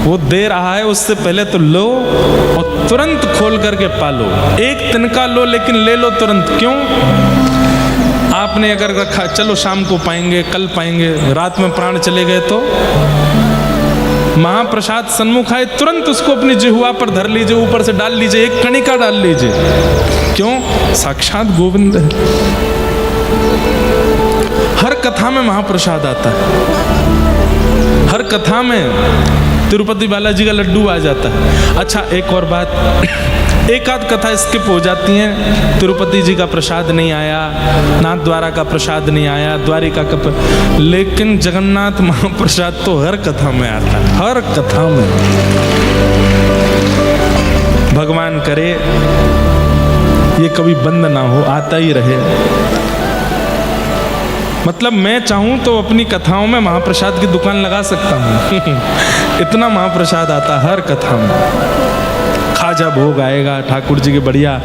वो दे रहा है उससे पहले तो लो और तुरंत खोल करके पालो। एक तिनका लो लेकिन ले लो तुरंत। क्यों? आपने अगर रखा चलो शाम को पाएंगे, कल पाएंगे, रात में प्राण चले गए तो महाप्रसाद सन्मुख आए तुरंत उसको अपनी जिह्वा पर धर लीजिए, ऊपर से डाल लीजिए, एक कणिका डाल लीजिए। क्यों? साक्षात गोविंद है। हर कथा में महाप्रसाद आता है, हर कथा में तिरुपति बालाजी का लड्डू आ जाता है। अच्छा एक और बात, एक आध कथा स्किप हो जाती है, तिरुपति जी का प्रसाद नहीं आया, नाथ द्वारा का प्रसाद नहीं आया, द्वारिका का लेकिन जगन्नाथ महाप्रसाद तो हर कथा में आता है, हर कथा में। भगवान करे ये कभी बंद ना हो, आता ही रहे। मतलब मैं चाहूं तो अपनी कथाओं में महाप्रसाद की दुकान लगा सकता हूं इतना महाप्रसाद आता हर कथा में। खाजा भोग आएगा, ठाकुर जी की बढ़िया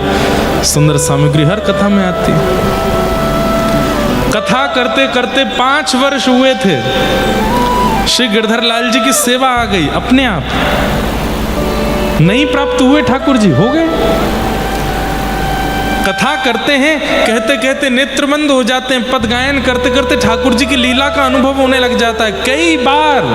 सुंदर सामग्री हर कथा में आती। कथा करते करते 5 वर्ष हुए थे, श्री गिरधर लाल जी की सेवा आ गई अपने आप। नहीं प्राप्त हुए ठाकुर जी, हो गए। कथा करते हैं, कहते कहते नेत्र बंद हो जाते हैं, पद गायन करते करते ठाकुर जी की लीला का अनुभव होने लग जाता है। कई बार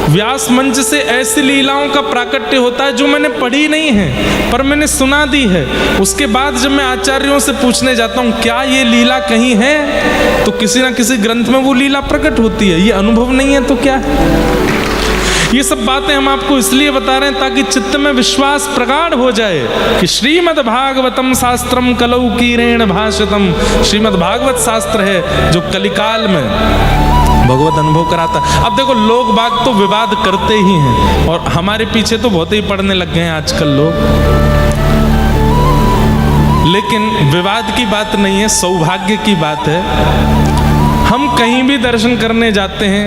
व्यास मंच से ऐसी लीलाओं का प्राकट्य होता है जो मैंने पढ़ी नहीं है पर मैंने सुना दी है। उसके बाद जब मैं आचार्यों से पूछने जाता हूँ क्या ये लीला कहीं है, तो किसी ना किसी ग्रंथ में वो लीला प्रकट होती है। ये अनुभव नहीं है तो क्या है? ये सब बातें हम आपको इसलिए बता रहे हैं ताकि चित्त में विश्वास प्रगाढ़ हो जाए कि श्रीमद् भागवतम शास्त्रम कलौ कीरेण भाषितम। श्रीमद् भागवत शास्त्र है जो कलिकाल में भगवत अनुभव कराता है। अब देखो लोग बाग तो विवाद करते ही हैं और हमारे पीछे तो बहुत ही पढ़ने लग गए हैं आजकल लोग, लेकिन विवाद की बात नहीं है, सौभाग्य की बात है। हम कहीं भी दर्शन करने जाते हैं,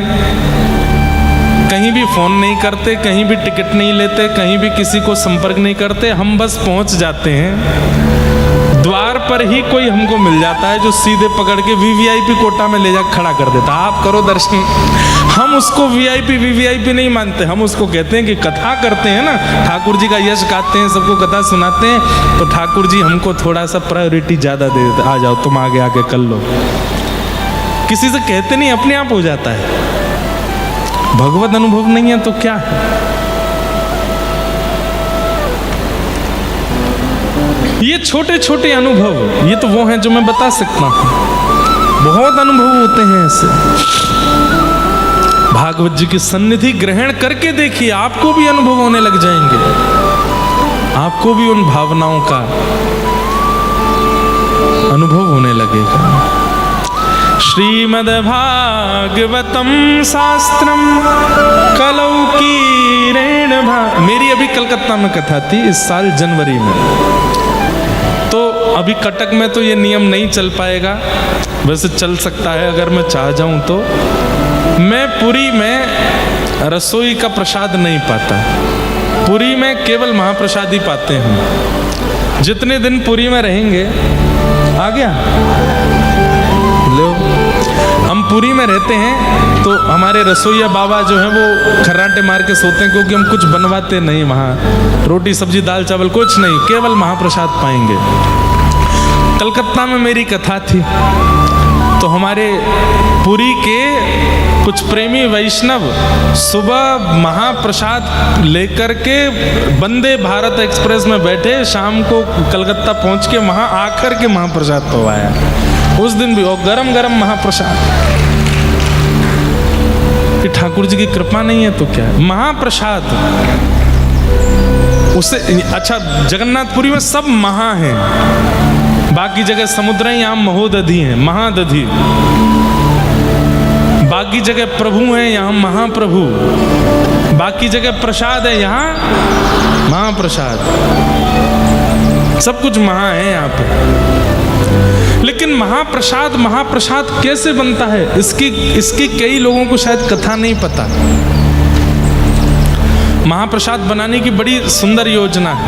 कहीं भी फोन नहीं करते, कहीं भी टिकट नहीं लेते, कहीं भी किसी को संपर्क नहीं करते, हम बस पहुंच जाते हैं। द्वार पर ही कोई हमको मिल जाता है जो सीधे पकड़ के वीवीआईपी कोटा में ले जा खड़ा कर देता, आप करो दर्शन। हम उसको वीआईपी वीवीआईपी नहीं मानते, हम उसको कहते हैं कि कथा करते हैं ना, ठाकुर जी का यश गाते हैं, सबको कथा सुनाते हैं, तो ठाकुर जी हमको थोड़ा सा प्रायोरिटी ज्यादा दे देते, आ जाओ तुम आगे आके कर लो। किसी से कहते नहीं, अपने आप हो जाता है। भगवत अनुभव नहीं है तो क्या है? ये छोटे छोटे अनुभव, ये तो वो हैं जो मैं बता सकता हूं। बहुत अनुभव होते हैं ऐसे। भागवत जी की सन्निधि ग्रहण करके देखिए, आपको भी अनुभव होने लग जाएंगे, आपको भी उन भावनाओं का अनुभव होने लगेगा। श्रीमद् भागवतम शास्त्रम कलौ कीरेण मेरी अभी कलकत्ता में कथा थी इस साल जनवरी में, तो अभी कटक में तो ये नियम नहीं चल पाएगा, वैसे चल सकता है अगर मैं चाह जाऊं तो। मैं पुरी में रसोई का प्रसाद नहीं पाता, पुरी में केवल महाप्रसाद ही पाते हैं। जितने दिन पुरी में रहेंगे, आ गया लो, हम पुरी में रहते हैं तो हमारे रसोईया बाबा जो हैं वो खर्राटे मार के सोते हैं, क्योंकि हम कुछ बनवाते नहीं वहाँ, रोटी सब्जी दाल चावल कुछ नहीं, केवल महाप्रसाद पाएंगे। कलकत्ता में मेरी कथा थी तो हमारे पुरी के कुछ प्रेमी वैष्णव सुबह महाप्रसाद लेकर के वंदे भारत एक्सप्रेस में बैठे, शाम को कलकत्ता पहुंच के वहां आकर के महाप्रसाद पवाया उस दिन भी, और गरम गरम महाप्रसाद। कि ठाकुर जी की कृपा नहीं है तो क्या है? महाप्रसाद उससे अच्छा, जगन्नाथपुरी में सब महा हैं, बाकी जगह समुद्र है, यहाँ महोदधि है, महादधि। बाकी जगह प्रभु हैं, यहाँ महाप्रभु। बाकी जगह प्रसाद है, यहाँ महाप्रसाद। सब कुछ महा है यहाँ पे। लेकिन महाप्रसाद महाप्रसाद कैसे बनता है, इसकी कई लोगों को शायद कथा नहीं पता। महाप्रसाद बनाने की बड़ी सुंदर योजना है।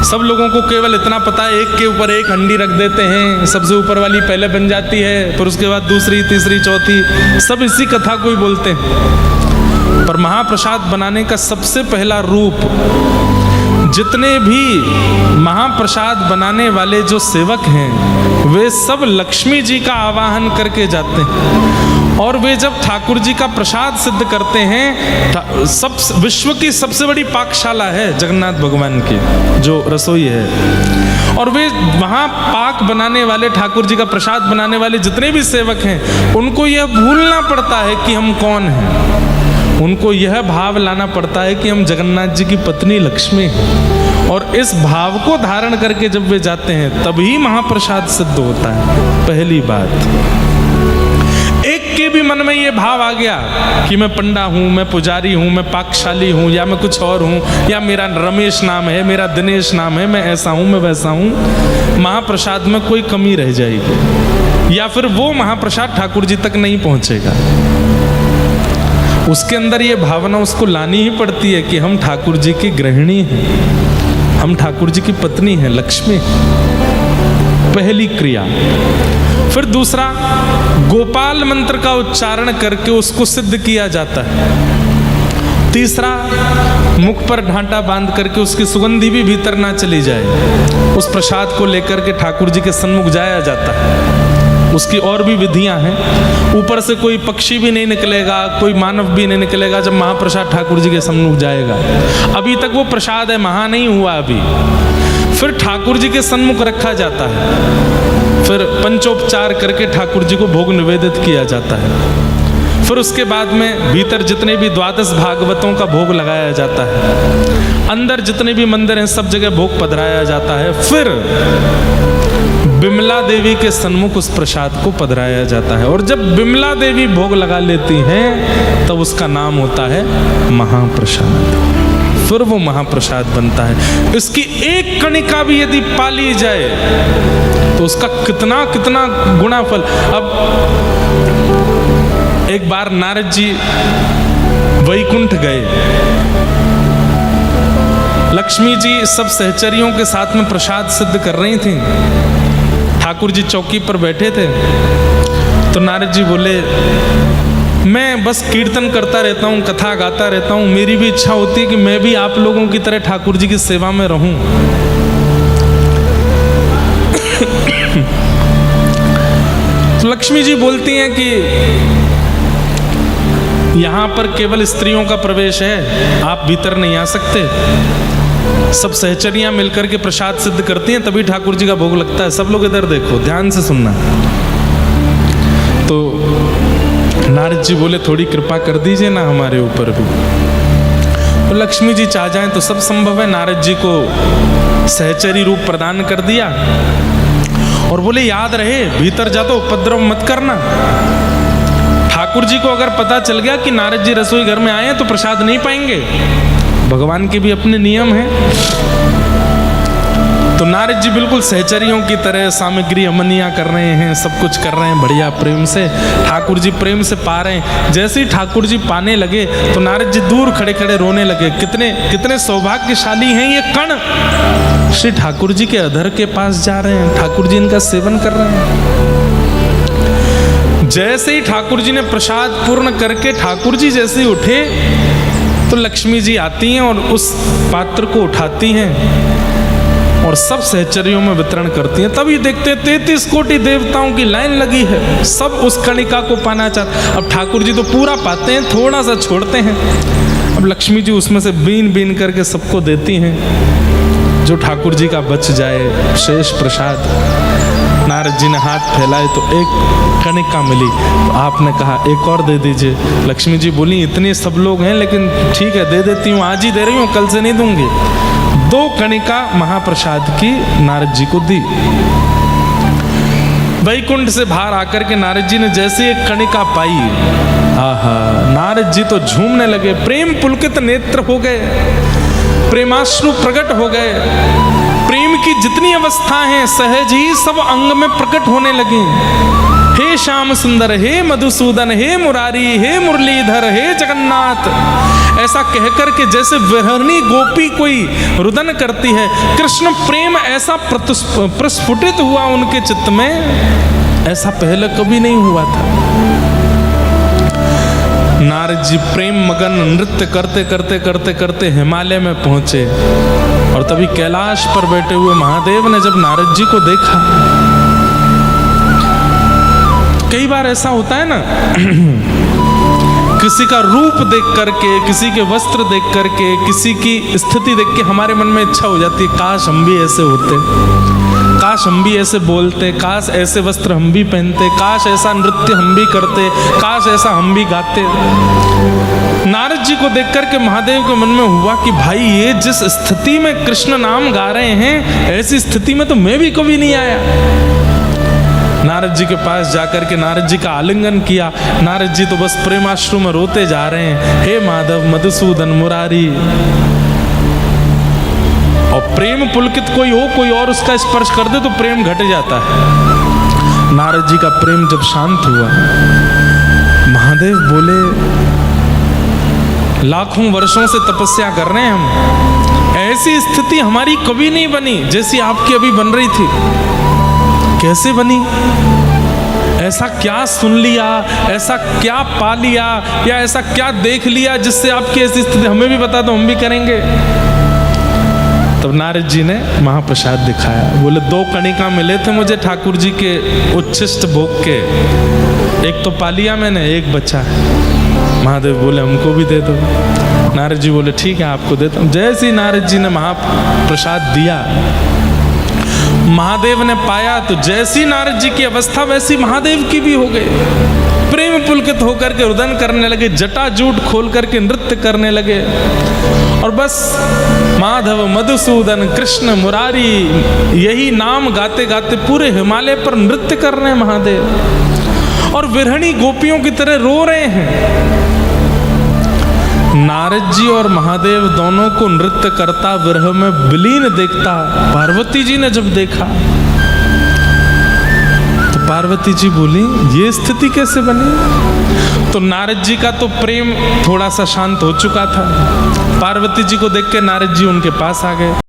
सब लोगों को केवल इतना पता है, एक के ऊपर एक हंडी रख देते हैं, सबसे ऊपर वाली पहले बन जाती है, फिर उसके बाद दूसरी, तीसरी, चौथी, सब इसी कथा को ही बोलते हैं। पर महाप्रसाद बनाने का सबसे पहला रूप, जितने भी महाप्रसाद बनाने वाले जो सेवक हैं वे सब लक्ष्मी जी का आवाहन करके जाते हैं, और वे जब ठाकुर जी का प्रसाद सिद्ध करते हैं, सब विश्व की सबसे बड़ी पाकशाला है जगन्नाथ भगवान की जो रसोई है, और वे वहाँ पाक बनाने वाले, ठाकुर जी का प्रसाद बनाने वाले जितने भी सेवक हैं, उनको यह भूलना पड़ता है कि हम कौन हैं। उनको यह भाव लाना पड़ता है कि हम जगन्नाथ जी की पत्नी लक्ष्मी हैं, और इस भाव को धारण करके जब वे जाते हैं तभी महाप्रसाद सिद्ध होता है। पहली बात, एक के भी मन में ये भाव आ गया कि मैं पंडा हूँ, मैं पुजारी हूँ, मैं पाकशाली हूँ, या मैं कुछ और हूँ, या मेरा रमेश नाम है, मेरा दिनेश नाम है, मैं ऐसा हूँ, मैं वैसा हूँ, महाप्रसाद में कोई कमी रह जाएगी, या फिर वो महाप्रसाद ठाकुर जी तक नहीं पहुँचेगा। उसके अंदर ये भावना उसको लानी ही पड़ती है कि हम ठाकुर जी की गृहिणी हैं, हम ठाकुर जी की पत्नी हैं, लक्ष्मी। पहली क्रिया। फिर दूसरा, गोपाल मंत्र का उच्चारण करके उसको सिद्ध किया जाता है। तीसरा, मुख पर ढांटा बांध करके उसकी सुगंधी भी भीतर ना चली जाए, उस प्रसाद को लेकर के ठाकुर जी के सन्मुख जाया जाता है। उसकी और भी विधियां हैं। ऊपर से कोई पक्षी भी नहीं निकलेगा, कोई मानव भी नहीं निकलेगा जब महाप्रसाद ठाकुर जी के सन्मुख जाएगा। अभी तक वो प्रसाद है, महा नहीं हुआ अभी। फिर ठाकुर जी के सन्मुख रखा जाता है, फिर पंचोपचार करके ठाकुर जी को भोग निवेदित किया जाता है। फिर उसके बाद में भीतर जितने भी 12 भागवतों का भोग लगाया जाता है, अंदर जितने भी मंदिर हैं सब जगह भोग पधराया जाता है। फिर बिमला देवी के सन्मुख उस प्रसाद को पधराया जाता है, और जब बिमला देवी भोग लगा लेती हैं तब उसका नाम होता है महाप्रसाद। फिर वो महाप्रसाद बनता है। इसकी एक कणिका भी यदि पाली जाए तो उसका कितना कितना गुना फल। अब एक बार नारद जी वैकुंठ गए, लक्ष्मी जी सब सहचरियों के साथ में प्रसाद सिद्ध कर रही थी, ठाकुर जी चौकी पर बैठे थे। तो नारद जी बोले, मैं बस कीर्तन करता रहता हूँ, कथा गाता रहता हूँ, मेरी भी इच्छा होती है कि मैं भी आप लोगों की तरह ठाकुर जी की सेवा में रहूं। तो लक्ष्मी जी बोलती हैं कि यहाँ पर केवल स्त्रियों का प्रवेश है, आप भीतर नहीं आ सकते। सब सहचरियां मिलकर के प्रसाद सिद्ध करती हैं, तभी ठाकुर जी का भोग लगता है। सब लोग इधर देखो, ध्यान से सुनना। तो नारद जी बोले, थोड़ी कृपा कर दीजिए ना हमारे ऊपर भी। तो लक्ष्मी जी चाह जाएं तो सब संभव है। नारद जी को सहचरी रूप प्रदान कर दिया और बोले, याद रहे भीतर जा तो उपद्रव मत करना। ठाकुर जी को अगर पता चल गया कि नारद जी रसोई घर में आए हैं तो प्रसाद नहीं पाएंगे, भगवान के भी अपने नियम हैं। तो नारद जी बिल्कुल सहचरियों की तरह सामग्री अमनिया कर रहे हैं, सब कुछ कर रहे हैं बढ़िया प्रेम से। ठाकुर जी प्रेम से पा रहे हैं। जैसे ही ठाकुर जी पाने लगे तो नारद जी दूर खड़े खड़े रोने लगे। कितने कितने सौभाग्यशाली हैं ये कण, श्री ठाकुर जी के अधर के पास जा रहे हैं, ठाकुर जी इनका सेवन कर रहे हैं। जैसे ही ठाकुर जी ने प्रसाद पूर्ण करके ठाकुर जी जैसे ही उठे तो लक्ष्मी जी आती हैं और उस पात्र को उठाती हैं और सब सहचरियों में वितरण करती हैं। तभी देखते हैं 33 कोटि देवताओं की लाइन लगी है, सब उस कणिका को पाना चाहते। अब ठाकुर जी तो पूरा पाते हैं, थोड़ा सा छोड़ते हैं। अब लक्ष्मी जी उसमें से बीन बीन करके सबको देती हैं, जो ठाकुर जी का बच जाए शेष प्रसाद। नारद जी ने हाथ फैलाए तो एक कणिका मिली, तो आपने कहा एक और दे दीजिए। लक्ष्मी जी बोली, इतने सब लोग हैं लेकिन ठीक है दे देती हूँ, आज ही दे रही हूँ, कल से नहीं दूंगी। 2 कणिका महाप्रसाद की नारद जी को दी। वैकुंठ से बाहर आकर के नारद जी ने जैसे एक कणिका पाई, आहा, नारद जी तो झूमने लगे, प्रेम पुलकित नेत्र हो गए, प्रेमाश्रु प्रकट हो गए। प्रेम की जितनी अवस्था हैं सहज ही सब अंग में प्रकट होने लगी। हे श्याम सुंदर, हे मधुसूदन, हे मुरारी, हे मुरलीधर, हे जगन्नाथ, ऐसा कहकर के जैसे विरहणी गोपी कोई रुदन करती है, कृष्ण प्रेम ऐसा प्रस्फुटित हुआ उनके चित्त में, ऐसा पहले कभी नहीं हुआ था। नारद जी प्रेम मगन नृत्य करते करते करते करते हिमालय में पहुंचे, और तभी कैलाश पर बैठे हुए महादेव ने जब नारद जी को देखा, कई बार ऐसा होता है ना किसी का रूप देख करके, किसी के वस्त्र देख करके, किसी की स्थिति देख के हमारे मन में इच्छा हो जाती है, काश हम भी ऐसे होते, काश हम भी ऐसे बोलते, काश ऐसे वस्त्र हम भी पहनते, काश ऐसा नृत्य हम भी करते, काश ऐसा हम भी गाते। नारद जी को देख करके महादेव के मन में हुआ कि भाई ये जिस स्थिति में कृष्ण नाम गा रहे हैं, ऐसी स्थिति में तो मैं भी कभी नहीं आया। नारद जी के पास जाकर के नारद जी का आलिंगन किया। नारद जी तो बस प्रेमाश्रु में रोते जा रहे हैं, हे माधव, मधुसूदन, मुरारी। और प्रेम पुलकित कोई हो, कोई और उसका स्पर्श कर दे तो प्रेम घट जाता है। नारद जी का प्रेम जब शांत हुआ, महादेव बोले, लाखों वर्षों से तपस्या कर रहे हैं हम, ऐसी स्थिति हमारी कभी नहीं बनी जैसी आपकी अभी बन रही थी। कैसे बनी? ऐसा क्या सुन लिया, ऐसा क्या पा लिया, या ऐसा क्या देख लिया जिससे आपकी ऐसी स्थिति? हमें भी बता दो, हम भी करेंगे। तब नारद जी ने महाप्रसाद दिखाया। बोले 2 कणिका मिले थे मुझे ठाकुर जी के उच्छिष्ट भोग के, एक तो पा लिया मैंने, एक बचा है। महादेव बोले हमको भी दे दो। नारद जी बोले ठीक है, आपको देता हूँ। जैसे ही नारद जी ने महाप्रसाद दिया, महादेव ने पाया, तो जैसी नारद जी की अवस्था वैसी महादेव की भी हो गई। प्रेम पुलकित होकर के रुदन करने लगे, जटाजूट खोल करके नृत्य करने लगे, और बस माधव, मधुसूदन, कृष्ण, मुरारी, यही नाम गाते गाते पूरे हिमालय पर नृत्य कर रहे हैं महादेव, और विरहणी गोपियों की तरह रो रहे हैं। नारद जी और महादेव दोनों को नृत्य करता, विरह में विलीन देखता पार्वती जी ने जब देखा, तो पार्वती जी बोली ये स्थिति कैसे बनी? तो नारद जी का तो प्रेम थोड़ा सा शांत हो चुका था। पार्वती जी को देख के नारद जी उनके पास आ गए।